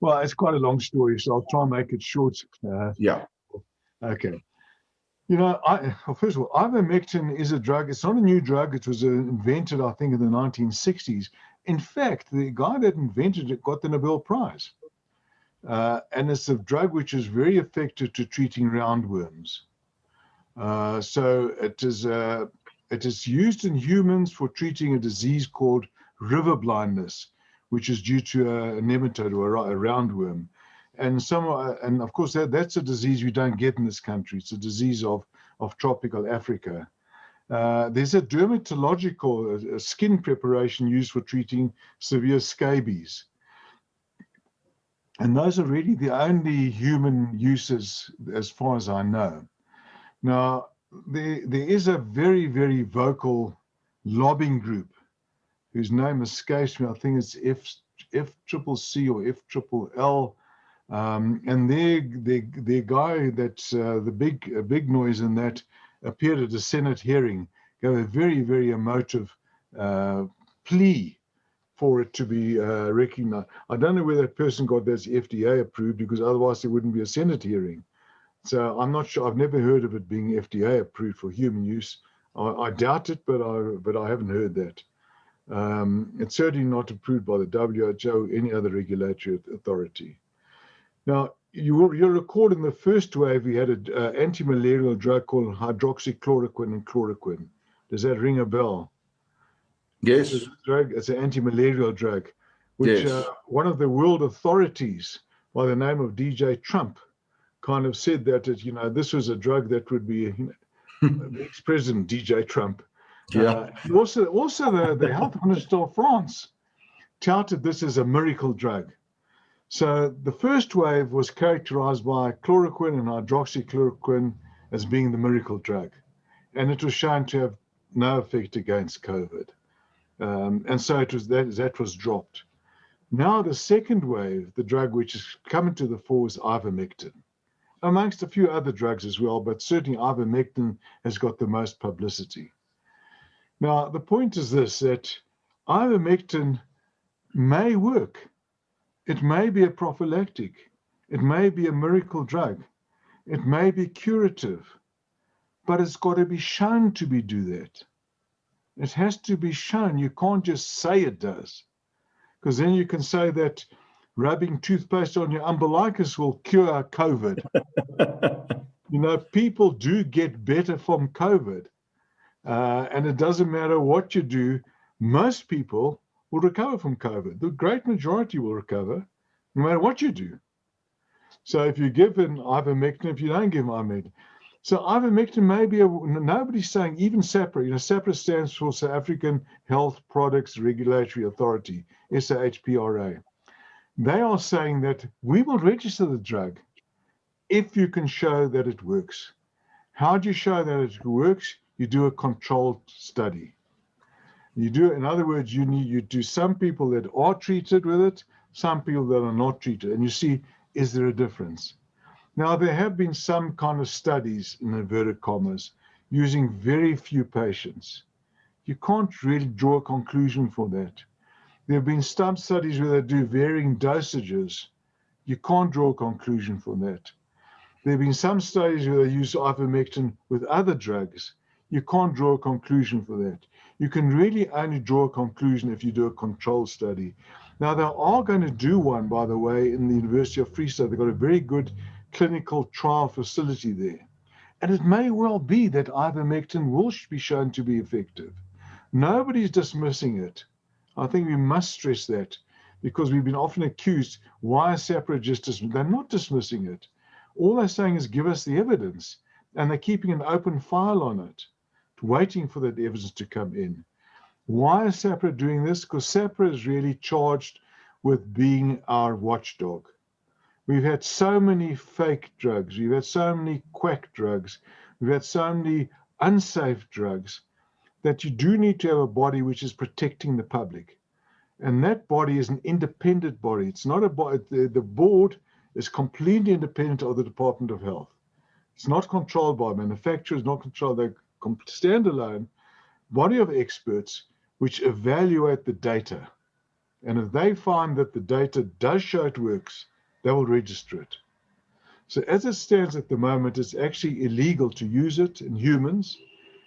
Well, it's quite a long story, so I'll try and make it short. Yeah. Okay. First of all, ivermectin is a drug. It's not a new drug. It was invented, I think, in the 1960s. In fact, the guy that invented it got the Nobel Prize. And it's a drug which is very effective to treating roundworms. So it is used in humans for treating a disease called river blindness, which is due to a nematode or a roundworm. And of course, that's a disease we don't get in this country. It's a disease of tropical Africa. There's a dermatological skin preparation used for treating severe scabies. And those are really the only human uses as far as I know. Now, there is a very, very vocal lobbying group whose name escapes me. I think it's FCCC or FLLL. And their guy that's the big noise in that appeared at a Senate hearing, gave a very, very emotive plea for it to be recognized. I don't know whether that person got this FDA approved, because otherwise there wouldn't be a Senate hearing. So I'm not sure. I've never heard of it being FDA approved for human use. I doubt it, but I haven't heard that. It's certainly not approved by the WHO or any other regulatory authority. Now, you'll recall in the first wave, we had an anti-malarial drug called hydroxychloroquine and chloroquine. Does that ring a bell? Yes. It's an anti-malarial drug, which yes. One of the world authorities by the name of DJ Trump kind of said that this was a drug that would be the ex-president DJ Trump. Yeah. Also the health minister of France touted this as a miracle drug. So the first wave was characterized by chloroquine and hydroxychloroquine as being the miracle drug, and it was shown to have no effect against COVID. And so that was dropped. Now the second wave, the drug which is coming to the fore, is ivermectin, amongst a few other drugs as well, but certainly ivermectin has got the most publicity. Now the point is this, that ivermectin may work. It may be a prophylactic. It may be a miracle drug. It may be curative, but it's got to be shown to do that. It has to be shown. You can't just say it does, because then you can say that rubbing toothpaste on your umbilicus will cure COVID. People do get better from COVID, and it doesn't matter what you do. Most people will recover from COVID. The great majority will recover, no matter what you do. So if you give an ivermectin, if you don't give ivermectin. So ivermectin may be, nobody's saying, even SAHPRA, SAHPRA stands for South African Health Products Regulatory Authority, SAHPRA. They are saying that we will register the drug if you can show that it works. How do you show that it works? You do a controlled study. You do, in other words, you do some people that are treated with it, some people that are not treated, and you see, is there a difference? Now, there have been some kind of studies, in inverted commas, using very few patients. You can't really draw a conclusion for that. There have been some studies where they do varying dosages. You can't draw a conclusion from that. There have been some studies where they use ivermectin with other drugs. You can't draw a conclusion for that. You can really only draw a conclusion if you do a control study. Now, they are going to do one, by the way, in the University of Free State. They've got a very good clinical trial facility there. And it may well be that ivermectin will be shown to be effective. Nobody's dismissing it. I think we must stress that, because we've been often accused, why is SAHPRA just dismissing? They're not dismissing it. All they're saying is give us the evidence, and they're keeping an open file on it, waiting for that evidence to come in. Why is SAHPRA doing this? Because SAHPRA is really charged with being our watchdog. We've had so many fake drugs. We've had so many quack drugs. We've had so many unsafe drugs that you do need to have a body which is protecting the public. And that body is an independent body. It's not a body. The board is completely independent of the Department of Health. It's not controlled by manufacturers, not controlled. They're standalone body of experts which evaluate the data. And if they find that the data does show it works, they will register it. So as it stands at the moment, it's actually illegal to use it in humans.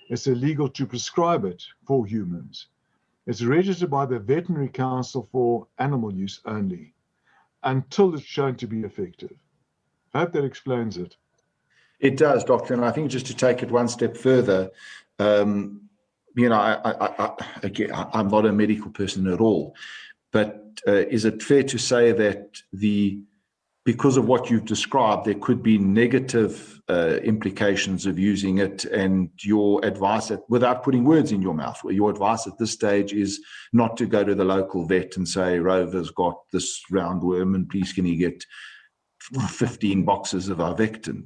It's illegal to prescribe it for humans. It's registered by the Veterinary Council for animal use only, until it's shown to be effective. I hope that explains it. It does, Doctor. And I think just to take it one step further, I'm not a medical person at all, but is it fair to say that because of what you've described, there could be negative implications of using it, and your advice, without putting words in your mouth, your advice at this stage is not to go to the local vet and say, Rover's got this roundworm and please can you get 15 boxes of ivermectin?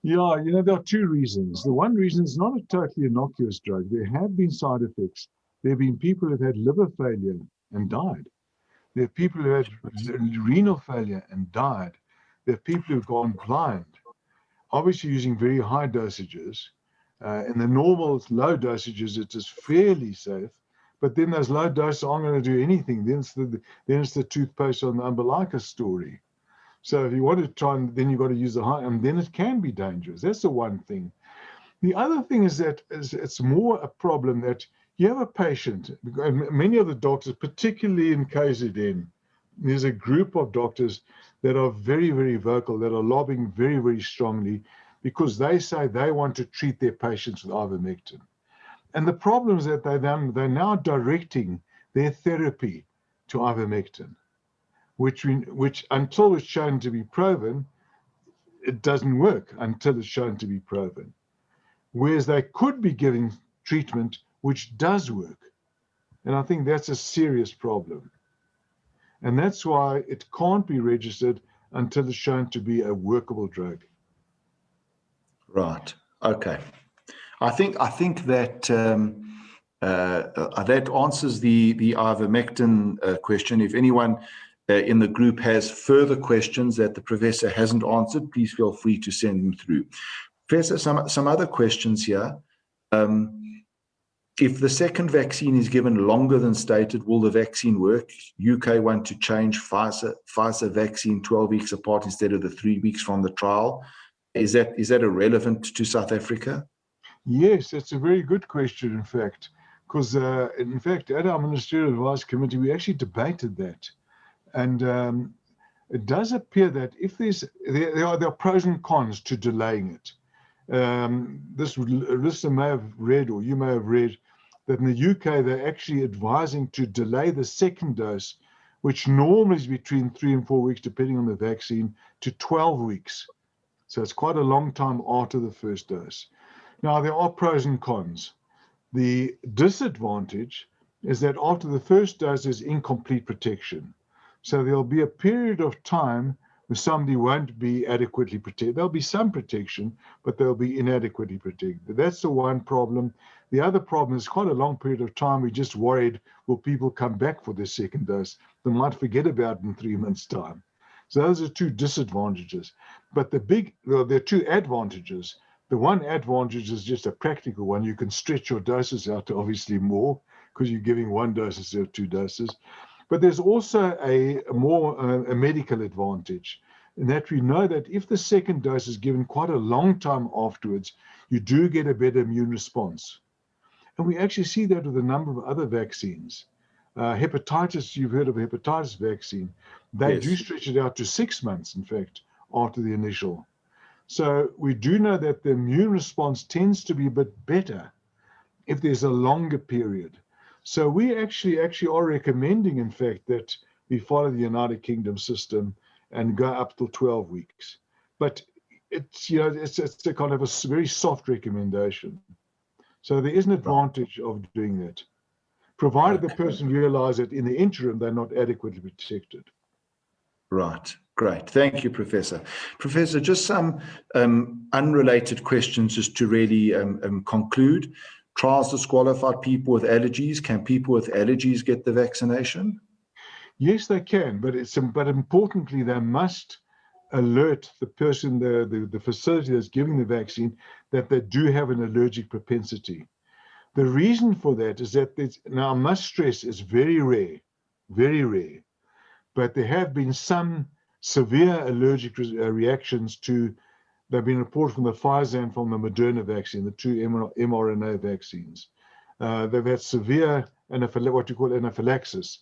Yeah, there are two reasons. The one reason is not a totally innocuous drug. There have been side effects. There have been people who have had liver failure and died. There are people who had renal failure and died. There are people who've gone blind, obviously using very high dosages. In the normal low dosages, it is fairly safe, but then those low doses aren't going to do anything. Then it's the toothpaste on the umbilical story. So if you want to try, then you've got to use the high, and then it can be dangerous. That's the one thing. The other thing is that it's more a problem that you have a patient, and many of the doctors, particularly in KZN, there's a group of doctors that are very, very vocal, that are lobbying very, very strongly, because they say they want to treat their patients with ivermectin. And the problem is that they're now directing their therapy to ivermectin, which until it's shown to be proven, it doesn't work until it's shown to be proven. Whereas they could be giving treatment which does work. And I think that's a serious problem. And that's why it can't be registered until it's shown to be a workable drug. Right. Okay. I think that that answers the ivermectin question. If anyone in the group has further questions that the professor hasn't answered, please feel free to send them through. Professor, some other questions here. If the second vaccine is given longer than stated, will the vaccine work? UK want to change Pfizer vaccine 12 weeks apart instead of the 3 weeks from the trial. Is that irrelevant to South Africa? Yes, that's a very good question, in fact, because in fact, at our Ministerial Advice Committee, we actually debated that. And it does appear that if there are pros and cons to delaying it. This listener may have read, or you may have read, that in the UK, they're actually advising to delay the second dose, which normally is between 3 and 4 weeks, depending on the vaccine, to 12 weeks. So it's quite a long time after the first dose. Now, there are pros and cons. The disadvantage is that after the first dose, there's incomplete protection. So there'll be a period of time where somebody won't be adequately protected. There'll be some protection, but they'll be inadequately protected. That's the one problem. The other problem is quite a long period of time. We're just worried, will people come back for their second dose? They might forget about it in 3 months' time. So those are two disadvantages. But there are two advantages. The one advantage is just a practical one. You can stretch your doses out to obviously more because you're giving one dose instead of 2 doses. But there's also a medical advantage in that we know that if the second dose is given quite a long time afterwards, you do get a better immune response. And we actually see that with a number of other vaccines. Hepatitis, you've heard of a hepatitis vaccine. They do stretch it out to 6 months, in fact, after the initial. So we do know that the immune response tends to be a bit better if there's a longer period. So we actually are recommending, in fact, that we follow the United Kingdom system and go up till 12 weeks. But it's a kind of a very soft recommendation. So there is an advantage of doing that, provided the person realizes that in the interim they're not adequately protected. Right. Great. Thank you, Professor. Professor, just some unrelated questions just to really conclude. Trials disqualified people with allergies. Can people with allergies get the vaccination? Yes, they can, but importantly, they must alert the person, the facility that's giving the vaccine, that they do have an allergic propensity. The reason for that is that now I must stress it's very rare, but there have been some severe allergic reactions to. They've been reported from the Pfizer and from the Moderna vaccine, the 2 mRNA vaccines. They've had severe what you call anaphylaxis,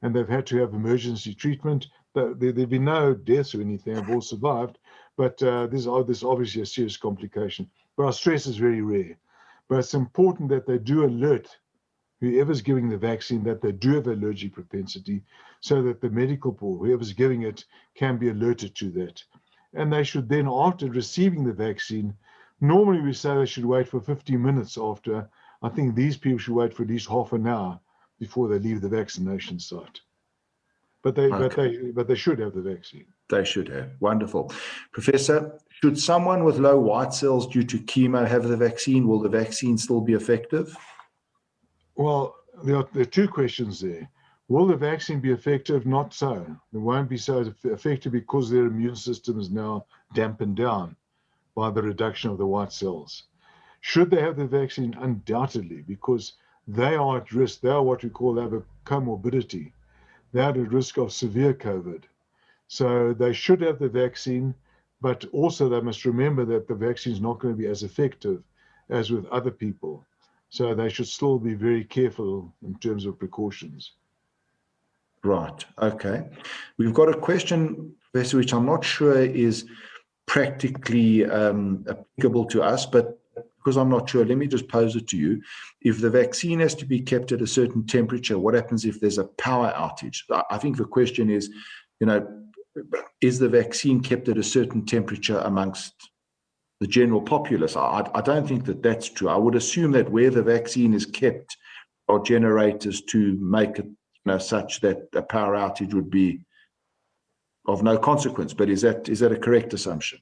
and they've had to have emergency treatment. There've been no deaths or anything, they've all survived, but this is obviously a serious complication. But our stress is very rare. But it's important that they do alert whoever's giving the vaccine that they do have allergic propensity, so that the medical board, whoever's giving it, can be alerted to that. And they should then, after receiving the vaccine, normally we say they should wait for 15 minutes after. I think these people should wait for at least half an hour before they leave the vaccination site. But they should have the vaccine. They should have. Wonderful. Professor, should someone with low white cells due to chemo have the vaccine? Will the vaccine still be effective? Well, there are two questions there. Will the vaccine be effective? Not so. It won't be so effective because their immune system is now dampened down by the reduction of the white cells. Should they have the vaccine? Undoubtedly, because they are at risk. They are what we call have a comorbidity. They are at risk of severe COVID. So they should have the vaccine, but also they must remember that the vaccine is not going to be as effective as with other people. So they should still be very careful in terms of precautions. Right. Okay. We've got a question, Professor, which I'm not sure is practically applicable to us, but because I'm not sure, let me just pose it to you. If the vaccine has to be kept at a certain temperature, what happens if there's a power outage? I think the question is, is the vaccine kept at a certain temperature amongst the general populace? I don't think that that's true. I would assume that where the vaccine is kept are generators to make it such that a power outage would be of no consequence. But is that a correct assumption?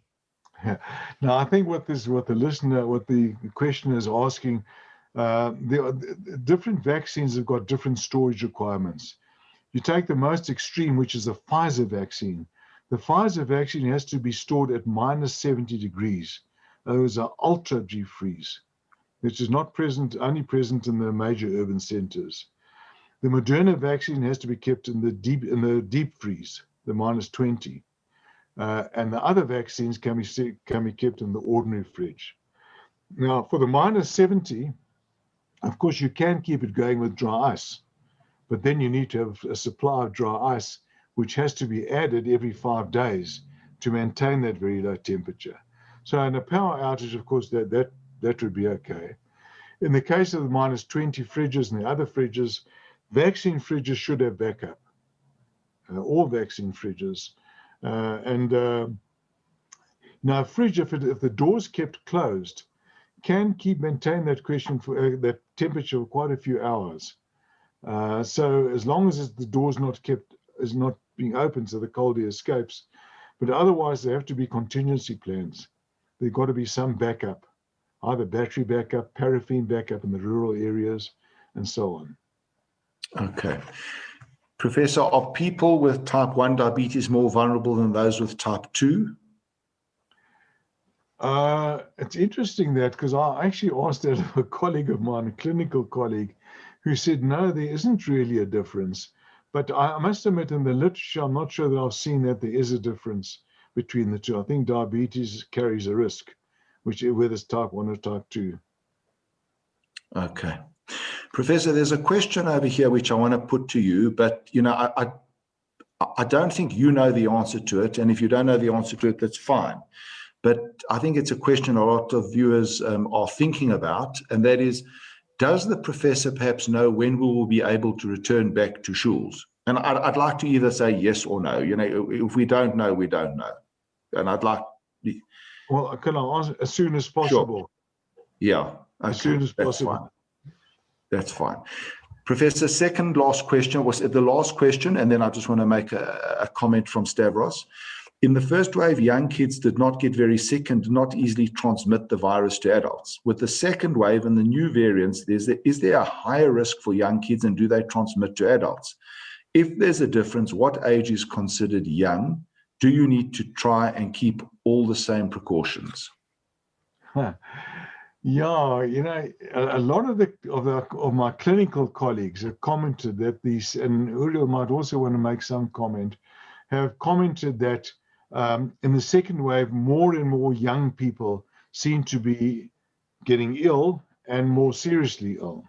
Now, I think what the questioner is asking, different vaccines have got different storage requirements. You take the most extreme, which is the Pfizer vaccine. The Pfizer vaccine has to be stored at -70 degrees. Those are ultra deep freeze, which is not only present in the major urban centers. The Moderna vaccine has to be kept in the deep freeze, the -20. And the other vaccines can be kept in the ordinary fridge. Now, for the -70, of course, you can keep it going with dry ice, but then you need to have a supply of dry ice, which has to be added every 5 days to maintain that very low temperature. So in a power outage, of course, that would be okay. In the case of the -20 fridges and the other fridges, vaccine fridges should have backup. All vaccine fridges. Now, a fridge, if the door's kept closed, can maintain that that temperature for quite a few hours. So as long as the door's is not being opened, so the cold air escapes. But otherwise, there have to be contingency plans. There's got to be some backup, either battery backup, paraffin backup in the rural areas, and so on. Okay. Professor, are people with type 1 diabetes more vulnerable than those with type 2? It's interesting that, because I actually asked that of a colleague of mine, a clinical colleague, who said, no, there isn't really a difference. But I must admit, in the literature, I'm not sure that I've seen that there is a difference between the two. I think diabetes carries a risk, whether it's type 1 or type 2. Okay. Professor, there's a question over here which I want to put to you, but I don't think you know the answer to it, and if you don't know the answer to it, that's fine. But I think it's a question a lot of viewers are thinking about, and that is, does the professor perhaps know when we will be able to return back to schools? And I'd like to either say yes or no. If we don't know, we don't know. And I'd like... Well, can I answer as soon as possible? Sure. Yeah. Okay. As soon as possible. Fine. That's fine. Professor, second last question was the last question, and then I just want to make a comment from Stavros. In the first wave, young kids did not get very sick and did not easily transmit the virus to adults. With the second wave and the new variants, is there a higher risk for young kids, and do they transmit to adults? If there's a difference, what age is considered young? Do you need to try and keep all the same precautions? Yeah, a lot of my clinical colleagues have commented that these, and Uriel might also want to make some comment, have commented that in the second wave, more and more young people seem to be getting ill and more seriously ill.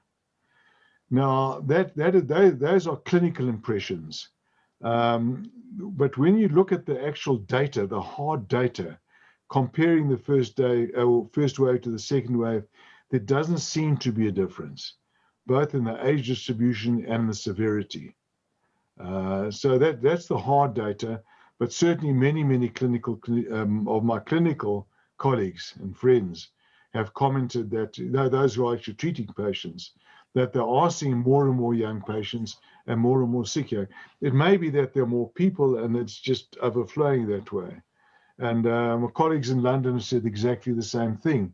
Now, those are clinical impressions. But when you look at the actual data, the hard data, comparing the first wave to the second wave, there doesn't seem to be a difference, both in the age distribution and the severity. So that's the hard data, but certainly many clinical of my clinical colleagues and friends have commented that those who are actually treating patients, that they are seeing more and more young patients and more sick young. It may be that there are more people and it's just overflowing that way. And my colleagues in London have said exactly the same thing,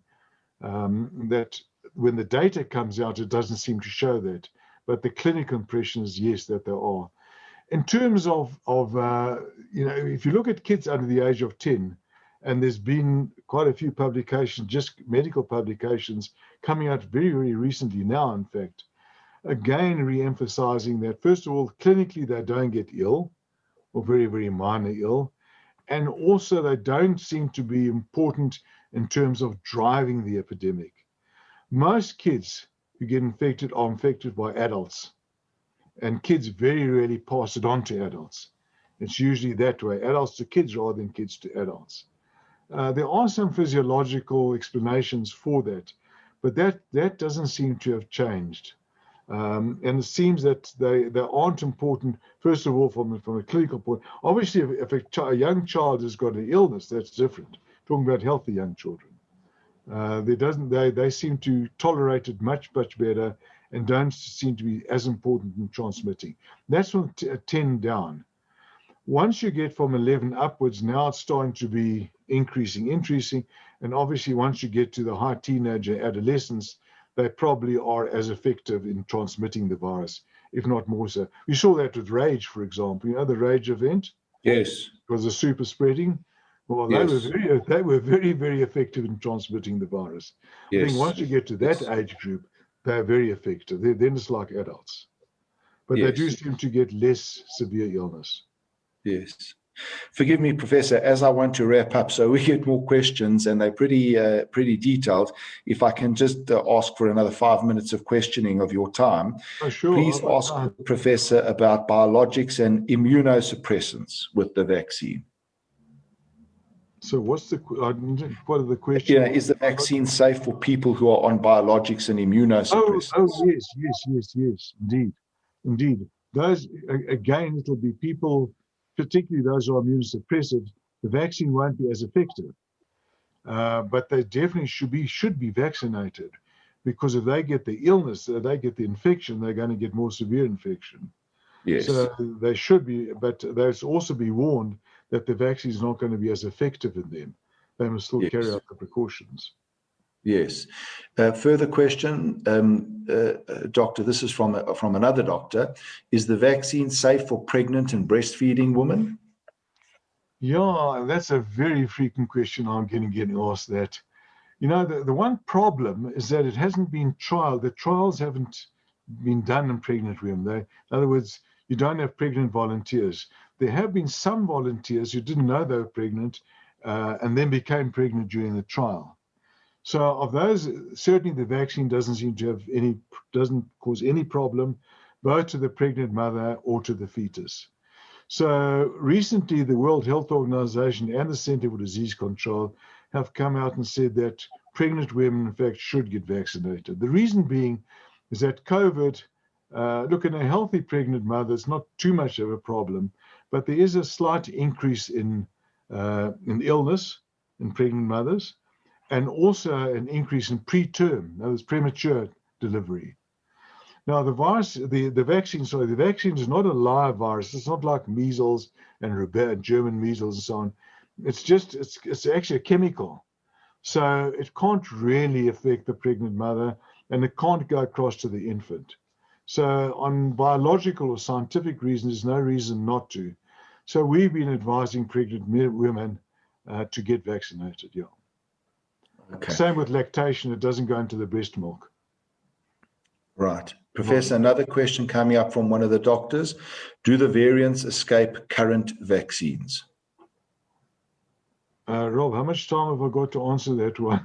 that when the data comes out, it doesn't seem to show that. But the clinical impression is, yes, that there are. In terms of if you look at kids under the age of 10, and there's been quite a few publications, just medical publications, coming out very, very recently now, in fact, again, re-emphasizing that, first of all, clinically, they don't get ill, or very, very minor ill. And also, they don't seem to be important in terms of driving the epidemic. Most kids who get infected are infected by adults, and kids very rarely pass it on to adults. It's usually that way, adults to kids rather than kids to adults. There are some physiological explanations for that, but that doesn't seem to have changed. And it seems that they aren't important, first of all, from a clinical point. Obviously, if a young child has got an illness, that's different. Talking about healthy young children. They seem to tolerate it much better and don't seem to be as important in transmitting. That's from 10 down. Once you get from 11 upwards, now it's starting to be increasing. And obviously, once you get to the high teenager adolescents, they probably are as effective in transmitting the virus, if not more so. We saw that with rage, for example. You know, the rage event? Yes. It was a super spreading. Well, yes. they were very, very effective in transmitting the virus. Yes. I think once you get to that age group, they're very effective. Then it's like adults. But they do seem to get less severe illness. Yes. Forgive me, Professor, as I want to wrap up, so we get more questions and they're pretty detailed. If I can just ask for another 5 minutes of questioning of your time. Oh, sure. Please ask the Professor about biologics and immunosuppressants with the vaccine. So what are the questions? Yeah, is the vaccine safe for people who are on biologics and immunosuppressants? Oh, yes, indeed. Those, again, it'll be people, particularly those who are immunosuppressive, the vaccine won't be as effective. but they definitely should be vaccinated, because if they get the illness, they get the infection, they're going to get more severe infection. Yes. So they should be, but they should also be warned that the vaccine is not going to be as effective in them. They must still carry out the precautions. Yes. Further question, doctor, this is from another doctor. Is the vaccine safe for pregnant and breastfeeding women? Yeah, that's a very frequent question I'm getting asked that. You know, the one problem is that it hasn't been trialed. The trials haven't been done in pregnant women. In other words, you don't have pregnant volunteers. There have been some volunteers who didn't know they were pregnant and then became pregnant during the trial. So of those, certainly the vaccine doesn't cause any problem, both to the pregnant mother or to the fetus. So recently, the World Health Organization and the Center for Disease Control have come out and said that pregnant women, in fact, should get vaccinated. The reason being is that COVID, look, in a healthy pregnant mother, it's not too much of a problem, but there is a slight increase in illness in pregnant mothers, and also an increase in preterm, that is premature delivery. Now, the vaccine is not a live virus. It's not like measles and rubella, German measles and so on. It's actually a chemical. So it can't really affect the pregnant mother, and it can't go across to the infant. So on biological or scientific reasons, there's no reason not to. So we've been advising pregnant women to get vaccinated, yeah. Okay. Same with lactation, it doesn't go into the breast milk. Right. Professor, another question coming up from one of the doctors. Do the variants escape current vaccines? Rob, how much time have I got to answer that one?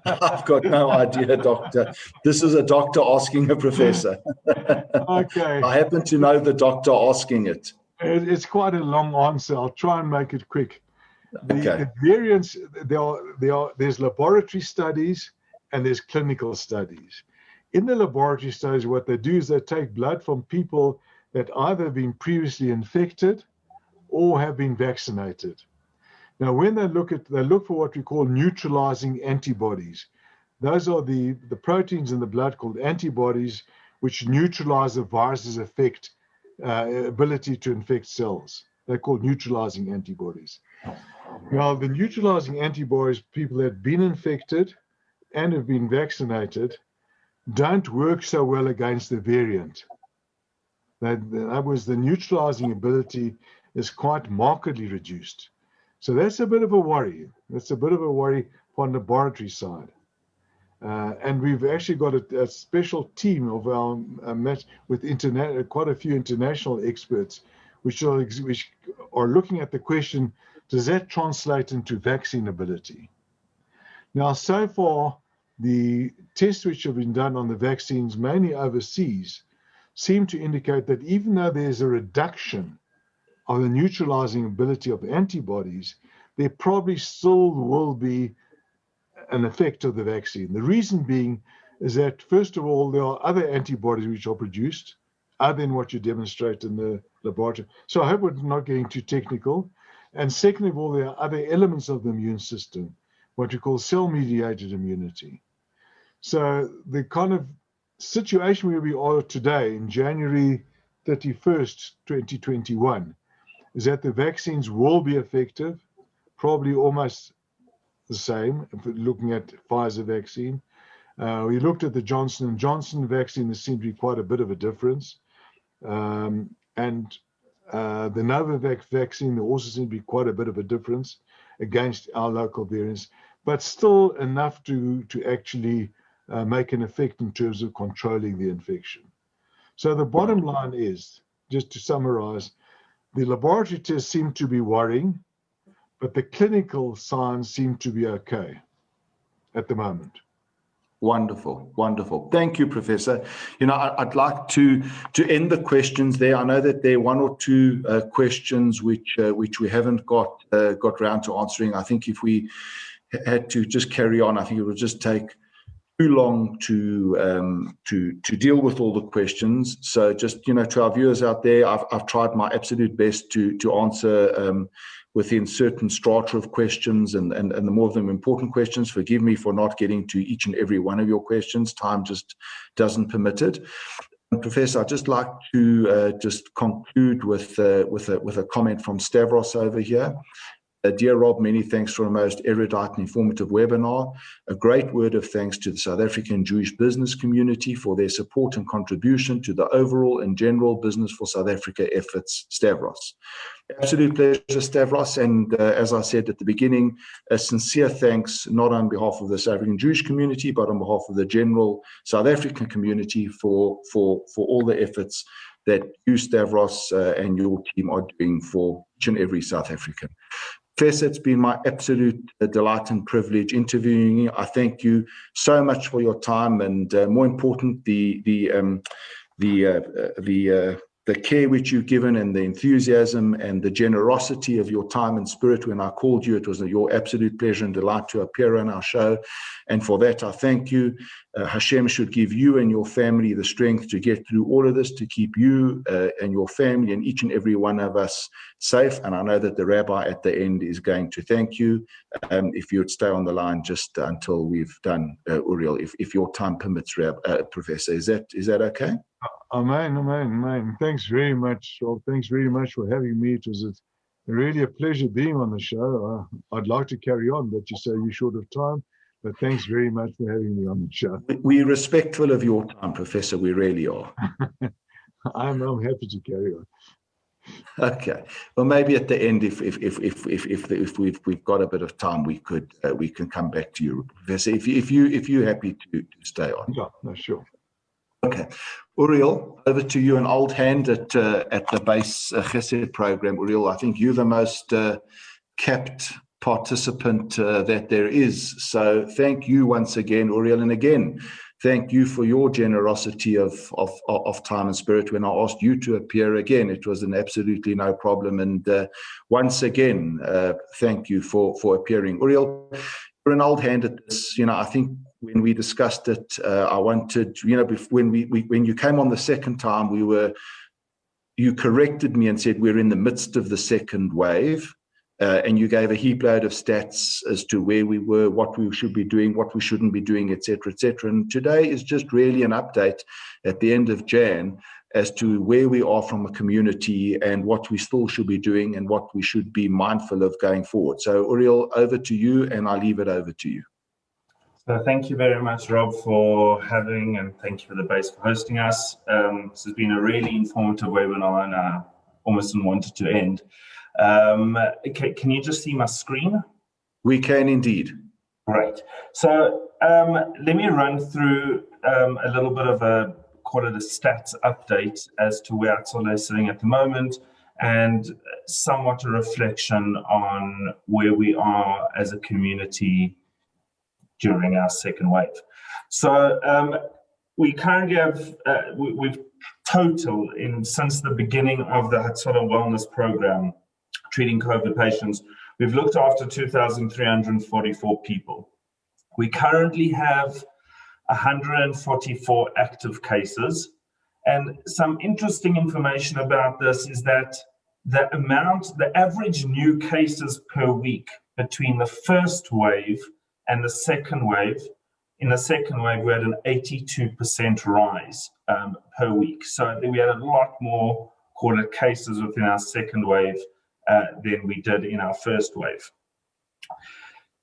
I've got no idea, doctor. This is a doctor asking a professor. Okay. I happen to know the doctor asking it. It's quite a long answer. I'll try and make it quick. The variants, there's laboratory studies and there's clinical studies. In the laboratory studies, what they do is they take blood from people that either have been previously infected or have been vaccinated. Now, when they look for what we call neutralizing antibodies. Those are the proteins in the blood called antibodies, which neutralize the virus's ability to infect cells. They're called neutralizing antibodies. Now, the neutralizing antibodies, people that have been infected and have been vaccinated, don't work so well against the variant. That was the neutralizing ability is quite markedly reduced. So that's a bit of a worry. That's a bit of a worry on the laboratory side. And we've actually got a special team of our with quite a few international experts, which are looking at the question, does that translate into vaccine ability? Now, so far, the tests which have been done on the vaccines, mainly overseas, seem to indicate that even though there's a reduction of the neutralizing ability of antibodies, there probably still will be an effect of the vaccine. The reason being is that, first of all, there are other antibodies which are produced other than what you demonstrate in the laboratory. So I hope we're not getting too technical. And second of all, there are other elements of the immune system, what we call cell-mediated immunity. So the kind of situation where we are today in January 31st, 2021, is that the vaccines will be effective, probably almost the same, if we're looking at Pfizer vaccine. We looked at the Johnson & Johnson vaccine, there seemed to be quite a bit of a difference. And the Novavax vaccine, there also seemed to be quite a bit of a difference against our local variants, but still enough to actually make an effect in terms of controlling the infection. So the bottom line is, just to summarize, the laboratory tests seem to be worrying, but the clinical signs seem to be okay at the moment. Wonderful, wonderful. Thank you, Professor. You know, I'd like to end the questions there. I know that there are one or two questions which we haven't got round to answering. I think if we had to just carry on, I think it would just take too long to deal with all the questions. So just, to our viewers out there, I've tried my absolute best to answer within certain strata of questions and the more of them important questions. Forgive me for not getting to each and every one of your questions. Time just doesn't permit it. Professor, I'd just like to just conclude with a comment from Stavros over here. Dear Rob, many thanks for a most erudite and informative webinar. A great word of thanks to the South African Jewish business community for their support and contribution to the overall and general Business for South Africa efforts. Stavros. Absolute pleasure, Stavros. And as I said at the beginning, a sincere thanks, not on behalf of the South African Jewish community, but on behalf of the general South African community for all the efforts that you, Stavros, and your team are doing for each and every South African. Professor, it's been my absolute delight and privilege interviewing you. I thank you so much for your time, and more important, the care which you've given and the enthusiasm and the generosity of your time and spirit. When I called you, it was your absolute pleasure and delight to appear on our show. And for that, I thank you. Hashem should give you and your family the strength to get through all of this, to keep you and your family and each and every one of us safe. And I know that the rabbi at the end is going to thank you. If you would stay on the line just until we've done, Uriel, if your time permits, Professor. Is that okay? Amen. Thanks very much, Rob. Thanks very much for having me. It was really a pleasure being on the show. I'd like to carry on, but you say you're short of time. But thanks very much for having me on the show. We're respectful of your time, Professor. We really are. I'm happy to carry on. Okay. Well, maybe at the end, if we've got a bit of time, we can come back to you, Professor. If you're happy to stay on. Yeah, no, sure. Okay, Uriel, over to you, an old hand at the base Chesed program. Uriel, I think you're the most capped participant that there is. So thank you once again, Uriel, and again, thank you for your generosity of time and spirit. When I asked you to appear again, it was an absolutely no problem. And once again, thank you for appearing. Uriel, you're an old hand at this. I think when we discussed it, I wanted, when you came on the second time, you corrected me and said we're in the midst of the second wave, and you gave a heap load of stats as to where we were, what we should be doing, what we shouldn't be doing, etc., etc. And today is just really an update at the end of Jan as to where we are from a community and what we still should be doing and what we should be mindful of going forward. So, Uriel, over to you, and I'll leave it over to you. So thank you very much, Rob, for having, and thank you for the base for hosting us. This has been a really informative webinar, and I almost didn't want it to end. Can you just see my screen? We can indeed. Great. So let me run through a little bit of a, call it a stats update as to where Hatzolah is sitting at the moment, and somewhat a reflection on where we are as a community during our second wave. So we currently have, we've total since the beginning of the Hatzolah Wellness Program, treating COVID patients, we've looked after 2,344 people. We currently have 144 active cases. And some interesting information about this is that the average new cases per week between the first wave and the second wave, in the second wave, we had an 82% rise per week. So we had a lot more, call it, cases within our second wave than we did in our first wave.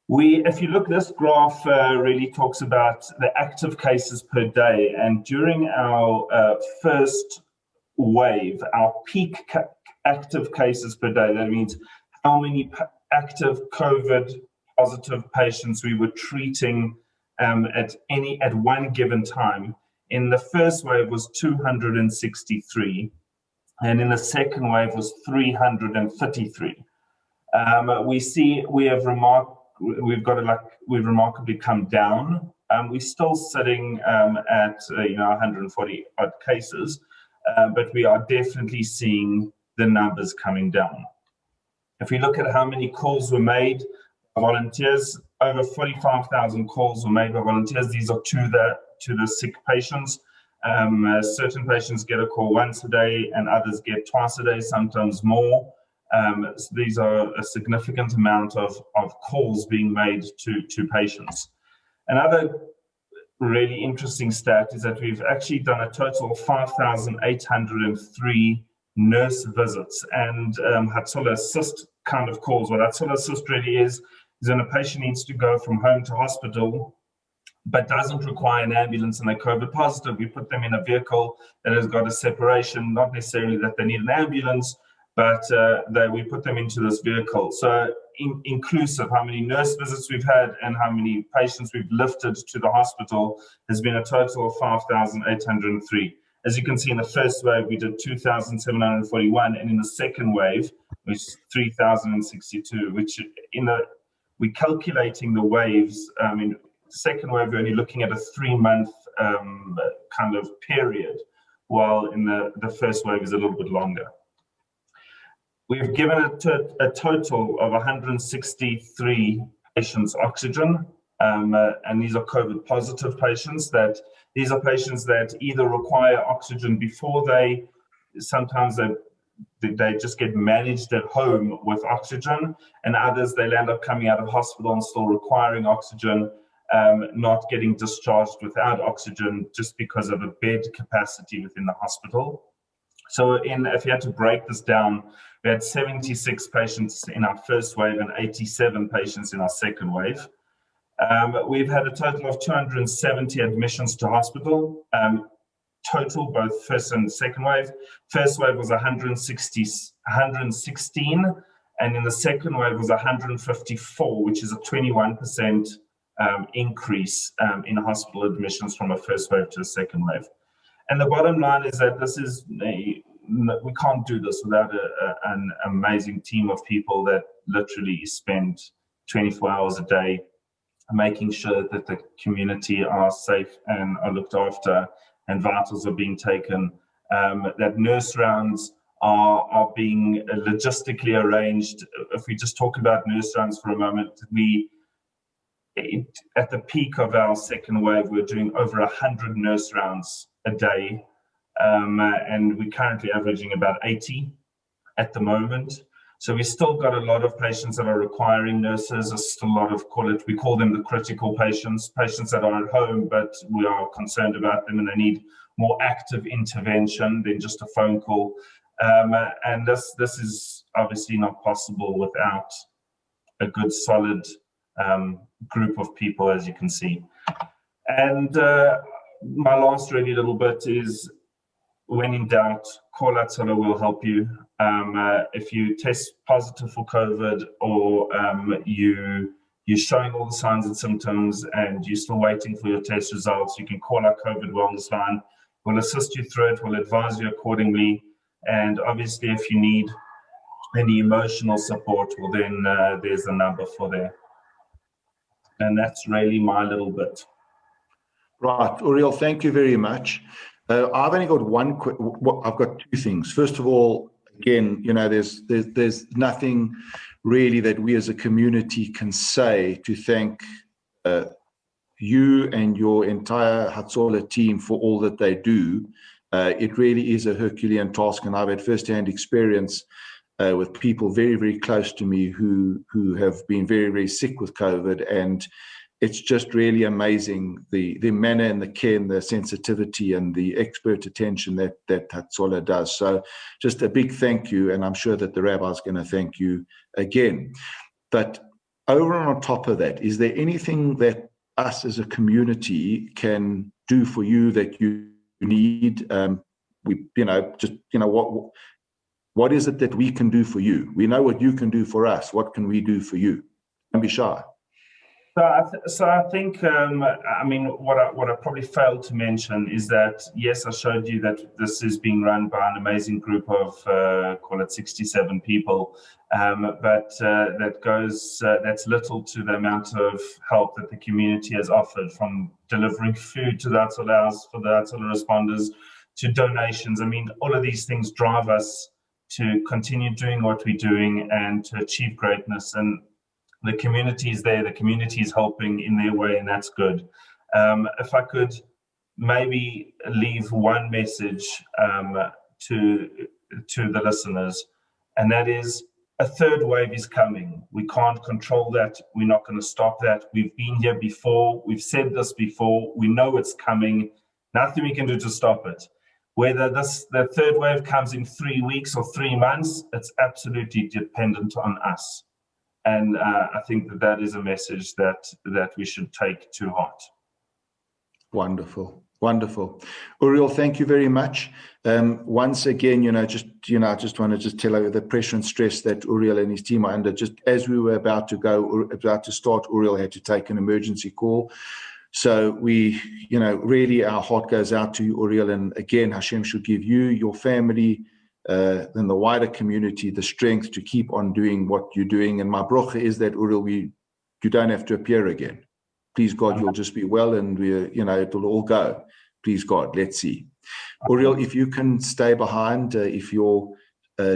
If you look, this graph really talks about the active cases per day. And during our first wave, our peak active cases per day, that means how many active COVID positive patients we were treating at one given time. In the first wave was 263, and in the second wave was 333. We've remarkably come down. We're still sitting at 140 odd cases, but we are definitely seeing the numbers coming down. If we look at how many calls were made by volunteers, over 45,000 calls were made by volunteers. These are to the sick patients. Certain patients get a call once a day and others get twice a day, sometimes more. So these are a significant amount of calls being made to patients. Another really interesting stat is that we've actually done a total of 5,803 nurse visits and Hatzolah Assist kind of calls. What Hatzolah Assist really is when a patient needs to go from home to hospital but doesn't require an ambulance and they're COVID positive. We put them in a vehicle that has got a separation, not necessarily that they need an ambulance, but we put them into this vehicle. So inclusive, how many nurse visits we've had and how many patients we've lifted to the hospital has been a total of 5,803. As you can see, in the first wave, we did 2,741, and in the second wave, which is 3,062, which we're calculating the waves. In the second wave, we're only looking at a 3-month kind of period, while in the first wave is a little bit longer. We've given a total of 163 patients oxygen, and these are COVID positive patients. These are patients that either require oxygen before sometimes they just get managed at home with oxygen, and others, they'll end up coming out of hospital and still requiring oxygen, not getting discharged without oxygen just because of a bed capacity within the hospital. So if you had to break this down, we had 76 patients in our first wave and 87 patients in our second wave. We've had a total of 270 admissions to hospital, total, both first and second wave. First wave was 116, and in the second wave was 154, which is a 21% increase in hospital admissions from a first wave to a second wave. And the bottom line is that we can't do this without an amazing team of people that literally spend 24 hours a day making sure that the community are safe and are looked after and vitals are being taken, that nurse rounds are being logistically arranged. If we just talk about nurse rounds for a moment, at the peak of our second wave, we're doing over 100 nurse rounds a day, and we're currently averaging about 80 at the moment. So we still got a lot of patients that are requiring nurses. There's still a lot of, we call them the critical patients that are at home, but we are concerned about them and they need more active intervention than just a phone call. And this is obviously not possible without a good, solid group of people, as you can see. And my last really little bit is, when in doubt, call Hatzolah will help you. If you test positive for COVID or you're showing all the signs and symptoms and you're still waiting for your test results, you can call our COVID wellness line. We'll assist you through it. We'll advise you accordingly. And obviously, if you need any emotional support, well, then there's a number for there. And that's really my little bit. Right, Uriel, thank you very much. I've only got I've got two things. First of all, again, there's nothing really that we as a community can say to thank you and your entire Hatzolah team for all that they do. It really is a Herculean task, and I've had firsthand experience with people very, very close to me who have been very, very sick with COVID, and it's just really amazing the manner and the care and the sensitivity and the expert attention that Hatzolah does. So just a big thank you, and I'm sure that the rabbi is going to thank you again. But over and on top of that, is there anything that us as a community can do for you that you need? What is it that we can do for you? We know what you can do for us. What can we do for you? Don't be shy. So I think, what I probably failed to mention is that, yes, I showed you that this is being run by an amazing group of, call it 67 people, but that's little to the amount of help that the community has offered, from delivering food to the Hatzolahs for the Hatzolah responders to donations. I mean, all of these things drive us to continue doing what we're doing and to achieve greatness. And The community is there, the community is helping in their way, and that's good. If I could maybe leave one message to the listeners, and that is a third wave is coming. We can't control that. We're not going to stop that. We've been here before. We've said this before. We know it's coming. Nothing we can do to stop it. Whether the third wave comes in 3 weeks or 3 months, it's absolutely dependent on us. And I think that is a message that we should take to heart. Wonderful. Wonderful. Uriel, thank you very much. Once again, I just want to tell you the pressure and stress that Uriel and his team are under. Just as we were about to start, Uriel had to take an emergency call. So we, really our heart goes out to you, Uriel. And again, Hashem should give you, your family, and the wider community the strength to keep on doing what you're doing. And my bracha is that, Uriel, you don't have to appear again. Please God, you'll just be well, and it'll all go. Please God, let's see. Uriel, if you can stay behind, if your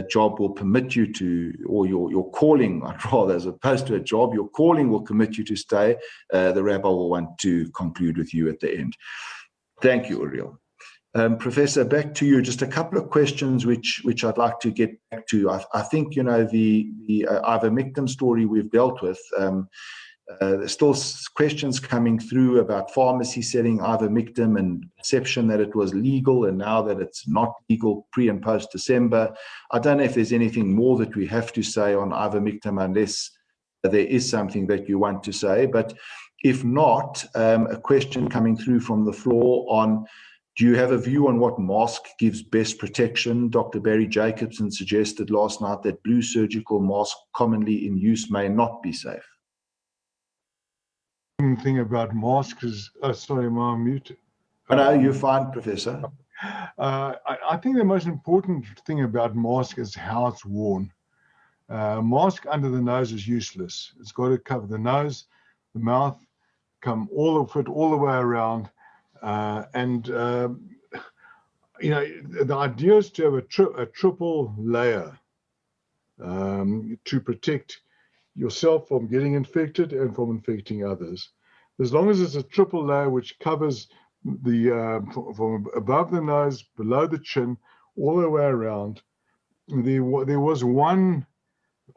job will permit you to, or your calling, rather, as opposed to a job, your calling will permit you to stay, the rabbi will want to conclude with you at the end. Thank you, Uriel. Professor, back to you. Just a couple of questions which I'd like to get back to. I think, the ivermectin story we've dealt with. There's still questions coming through about pharmacy selling ivermectin and perception that it was legal, and now that it's not legal pre and post December. I don't know if there's anything more that we have to say on ivermectin, unless there is something that you want to say. But if not, a question coming through from the floor on, do you have a view on what mask gives best protection? Dr. Barry Jacobson suggested last night that blue surgical masks commonly in use may not be safe. Thing about masks is, sorry, am I muted? No, you're fine, Professor. I think the most important thing about mask is how it's worn. Mask under the nose is useless. It's got to cover the nose, the mouth, come fit all the way around. The idea is to have a triple layer to protect yourself from getting infected and from infecting others. As long as it's a triple layer which covers from above the nose, below the chin, all the way around. There was one,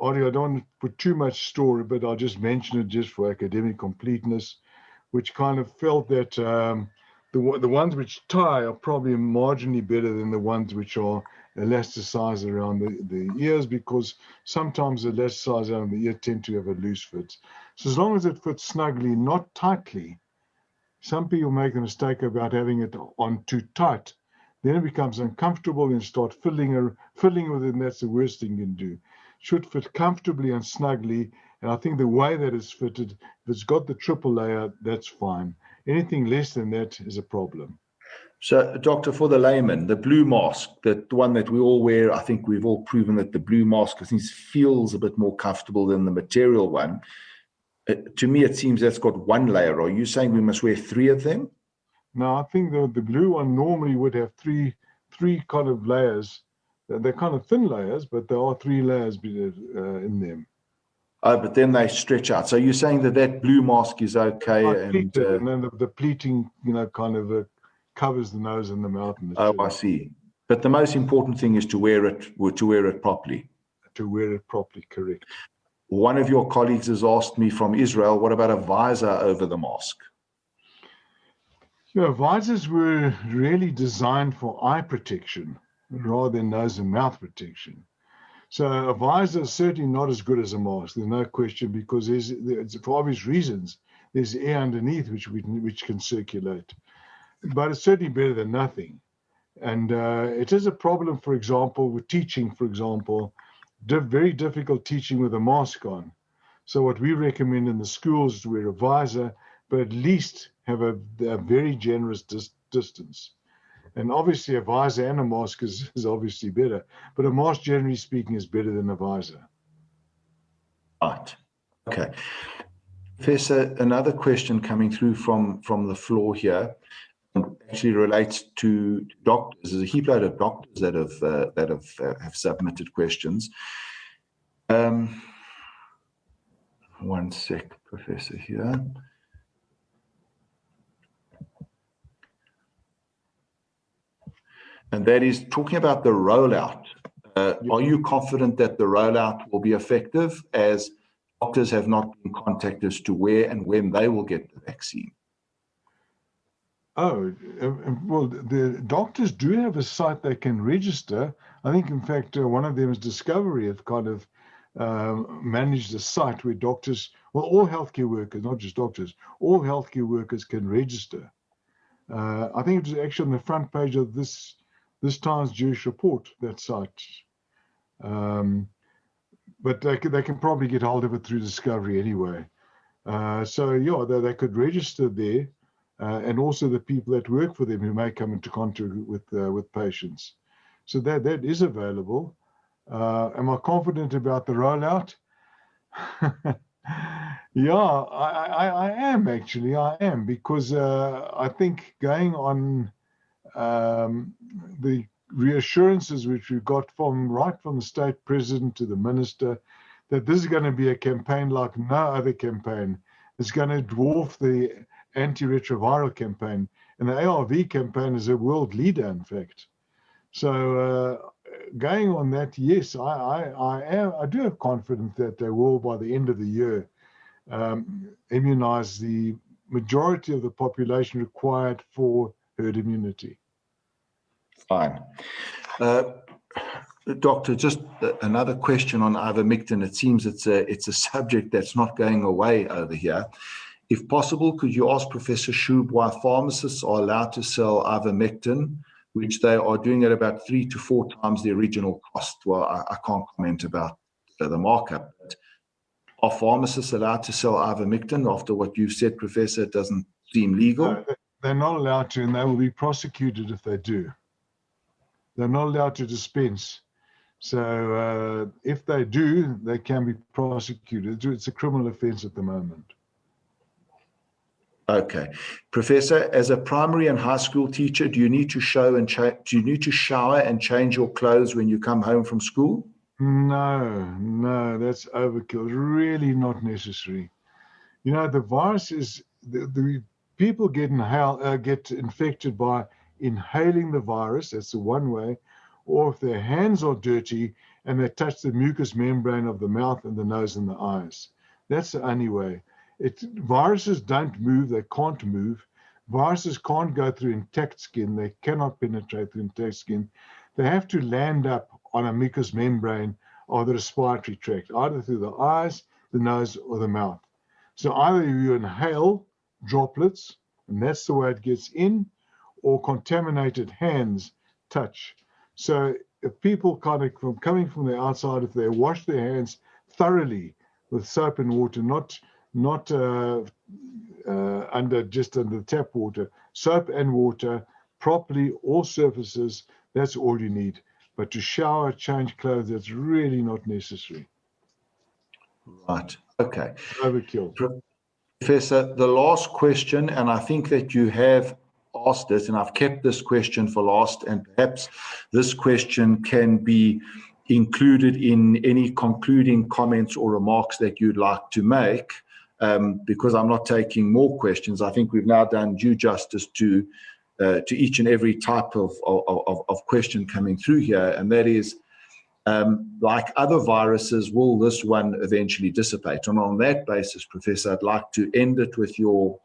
I don't want to put too much story, but I'll just mention it just for academic completeness, which kind of felt that the ones which tie are probably marginally better than the ones which are elasticized around the ears, because sometimes the elasticized around the ear tend to have a loose fit. So as long as it fits snugly, not tightly, some people make the mistake about having it on too tight. Then it becomes uncomfortable and start filling with it, and that's the worst thing you can do. It should fit comfortably and snugly, and I think the way that it's fitted, if it's got the triple layer, that's fine. Anything less than that is a problem. So, Doctor, for the layman, the blue mask, the one that we all wear, I think we've all proven that the blue mask, I think, feels a bit more comfortable than the material one. To me, it seems that's got one layer. Are you saying we must wear 3 of them? No, I think the blue one normally would have three kind of layers. They're kind of thin layers, but there are 3 layers in them. Oh, but then they stretch out. So you're saying that blue mask is okay, and then the pleating, kind of covers the nose and the mouth. And the chin. I see. But the most important thing is to wear it properly. To wear it properly, correct. One of your colleagues has asked me from Israel, what about a visor over the mask? Visors were really designed for eye protection rather than nose and mouth protection. So a visor is certainly not as good as a mask. There's no question, because for obvious reasons, there's air underneath which can circulate. But it's certainly better than nothing. And it is a problem, for example, with teaching, very difficult teaching with a mask on. So what we recommend in the schools is to wear a visor, but at least have a very generous distance. And obviously a visor and a mask is obviously better, but a mask, generally speaking, is better than a visor. Right. Okay. Professor, another question coming through from the floor here actually relates to doctors. There's a heap load of doctors that have submitted questions. One sec, Professor, here. And that is talking about the rollout. Are you confident that the rollout will be effective, as doctors have not been contacted as to where and when they will get the vaccine? Oh, well, the doctors do have a site they can register. I think, in fact, one of them is Discovery. Have kind of managed a site where doctors, well, all healthcare workers, not just doctors, all healthcare workers can register. I think it was actually on the front page of this Times Jewish Report, that site. But they can probably get hold of it through Discovery anyway. So yeah, they could register there, and also the people that work for them who may come into contact with patients. So that is available. Am I confident about the rollout? Yeah, I am actually. I am, because I think going on the reassurances which we got right from the state president to the minister, that this is going to be a campaign like no other campaign. It's going to dwarf the antiretroviral campaign, and the ARV campaign is a world leader, in fact. So going on that, yes, I do have confidence that they will, by the end of the year, immunize the majority of the population required for herd immunity. Fine. Doctor, just another question on ivermectin. It seems it's a subject that's not going away over here. If possible, could you ask Professor Schoub why pharmacists are allowed to sell ivermectin, which they are doing at about 3 to 4 times the original cost? Well, I can't comment about the markup, but are pharmacists allowed to sell ivermectin? After what you've said, Professor, it doesn't seem legal. No, they're not allowed to, and they will be prosecuted if they do. They're not allowed to dispense. So if they do, they can be prosecuted. It's a criminal offense at the moment. Okay. Professor, as a primary and high school teacher, do you need to shower and change your clothes when you come home from school? No, that's overkill. It's really not necessary. You know, the virus is, the people get infected by inhaling the virus. That's the one way. Or if their hands are dirty and they touch the mucous membrane of the mouth and the nose and the eyes. That's the only way. Viruses don't move. They can't move. Viruses can't go through intact skin. They cannot penetrate through intact skin. They have to land up on a mucous membrane or the respiratory tract, either through the eyes, the nose, or the mouth. So either you inhale droplets, and that's the way it gets in, or contaminated hands touch. So if people coming from the outside, if they wash their hands thoroughly with soap and water, not under the tap water, soap and water, properly, all surfaces, that's all you need. But to shower, change clothes, that's really not necessary. Right. Okay. Overkill. Professor, the last question, and I think that you have asked it, and I've kept this question for last, and perhaps this question can be included in any concluding comments or remarks that you'd like to make, because I'm not taking more questions. I think we've now done due justice to each and every type of question coming through here, and that is, like other viruses, will this one eventually dissipate? And on that basis, Professor, I'd like to end it with your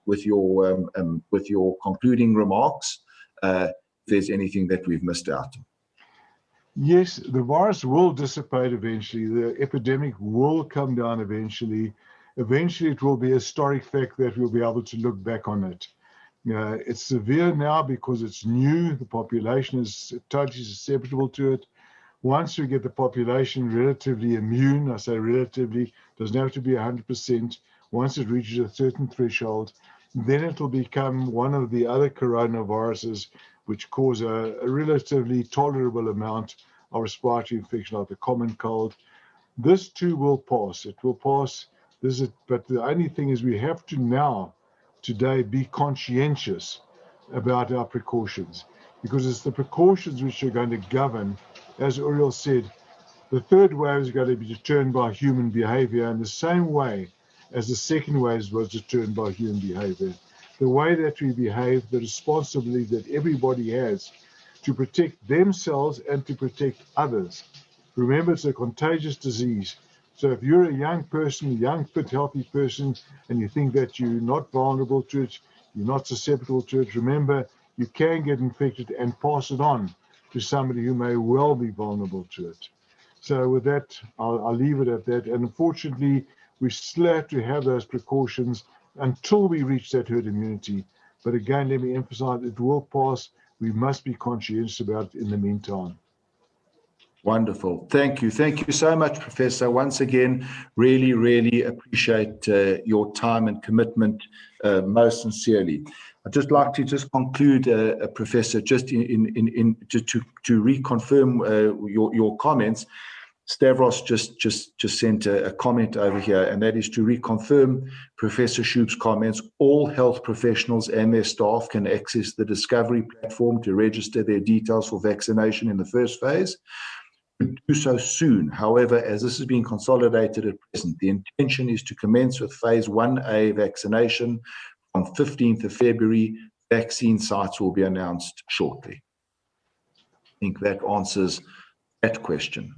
concluding remarks. If there's anything that we've missed out. Yes, the virus will dissipate eventually. The epidemic will come down eventually. Eventually, it will be a historic fact that we'll be able to look back on it. It's severe now because it's new. The population is totally susceptible to it. Once we get the population relatively immune, I say relatively, doesn't have to be 100%. Once it reaches a certain threshold, then it will become one of the other coronaviruses which cause a relatively tolerable amount of respiratory infection, like the common cold. This too will pass. It will pass. But the only thing is we have to now, today, be conscientious about our precautions, because it's the precautions which are going to govern. As Uriel said, the third wave is going to be determined by human behavior in the same way as the second ways was determined by human behavior. The way that we behave, the responsibility that everybody has to protect themselves and to protect others. Remember, it's a contagious disease. So if you're a young person, young, fit, healthy person, and you think that you're not vulnerable to it, you're not susceptible to it, remember, you can get infected and pass it on to somebody who may well be vulnerable to it. So with that, I'll leave it at that. And unfortunately, we still have to have those precautions until we reach that herd immunity. But again, let me emphasize, it will pass. We must be conscientious about it in the meantime. Wonderful. Thank you. Thank you so much, Professor. Once again, really, really appreciate your time and commitment most sincerely. I'd just like to conclude, Professor, just to reconfirm your comments. Stavros just sent a comment over here, and that is to reconfirm Professor Schoub's comments. All health professionals and their staff can access the Discovery platform to register their details for vaccination in the first phase. Do so soon. However, as this is being consolidated at present, the intention is to commence with phase 1A vaccination on 15th of February. Vaccine sites will be announced shortly. I think that answers that question.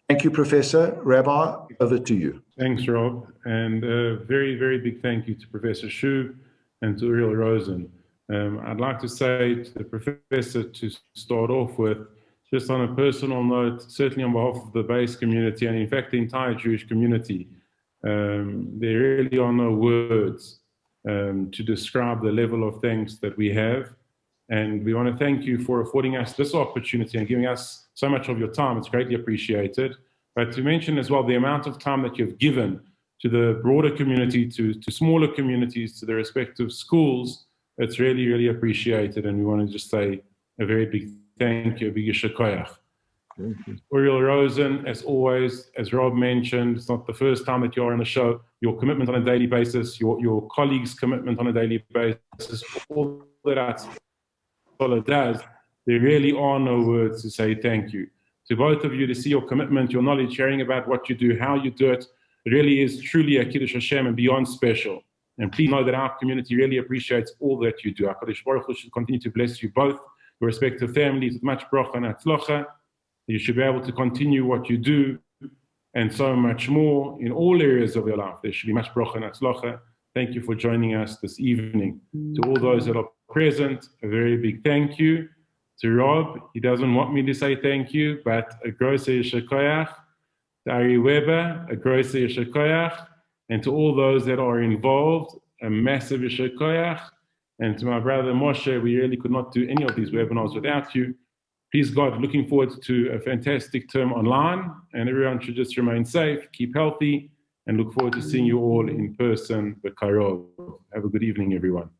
Thank you, Professor. Rabbi, over to you. Thanks, Rob. And a very, very big thank you to Professor Schoub and to Uriel Rosen. I'd like to say to the professor to start off with, just on a personal note, certainly on behalf of the base community and in fact the entire Jewish community, there really are no words to describe the level of thanks that we have. And we want to thank you for affording us this opportunity and giving us so much of your time. It's greatly appreciated. But to mention as well the amount of time that you've given to the broader community, to smaller communities, to the respective schools, it's really, really appreciated. And we want to just say a very big thank you, big yesher koach. Uriel Rosen, as always, as Rob mentioned, it's not the first time that you're on the show. Your commitment on a daily basis, your colleagues' commitment on a daily basis, all that Hatzolah does, there really are no words to say thank you. To both of you, to see your commitment, your knowledge, sharing about what you do, how you do it, it really is truly a Kiddush Hashem and beyond special. And please know that our community really appreciates all that you do. HaKadosh Baruch Hu should continue to bless you both, your respective families, with much bracha and hatzlacha. You should be able to continue what you do and so much more in all areas of your life. There should be much bracha and hatzlacha. Thank you for joining us this evening. To all those that are present, a very big thank you. To Rob, he doesn't want me to say thank you, but a gross yesher koach. To Ari Weber, a gross yesher koach. And to all those that are involved, a massive yesher koach. And to my brother Moshe, we really could not do any of these webinars without you. Please God, looking forward to a fantastic term online, and everyone should just remain safe, keep healthy, and look forward to seeing you all in person. Have a good evening, everyone.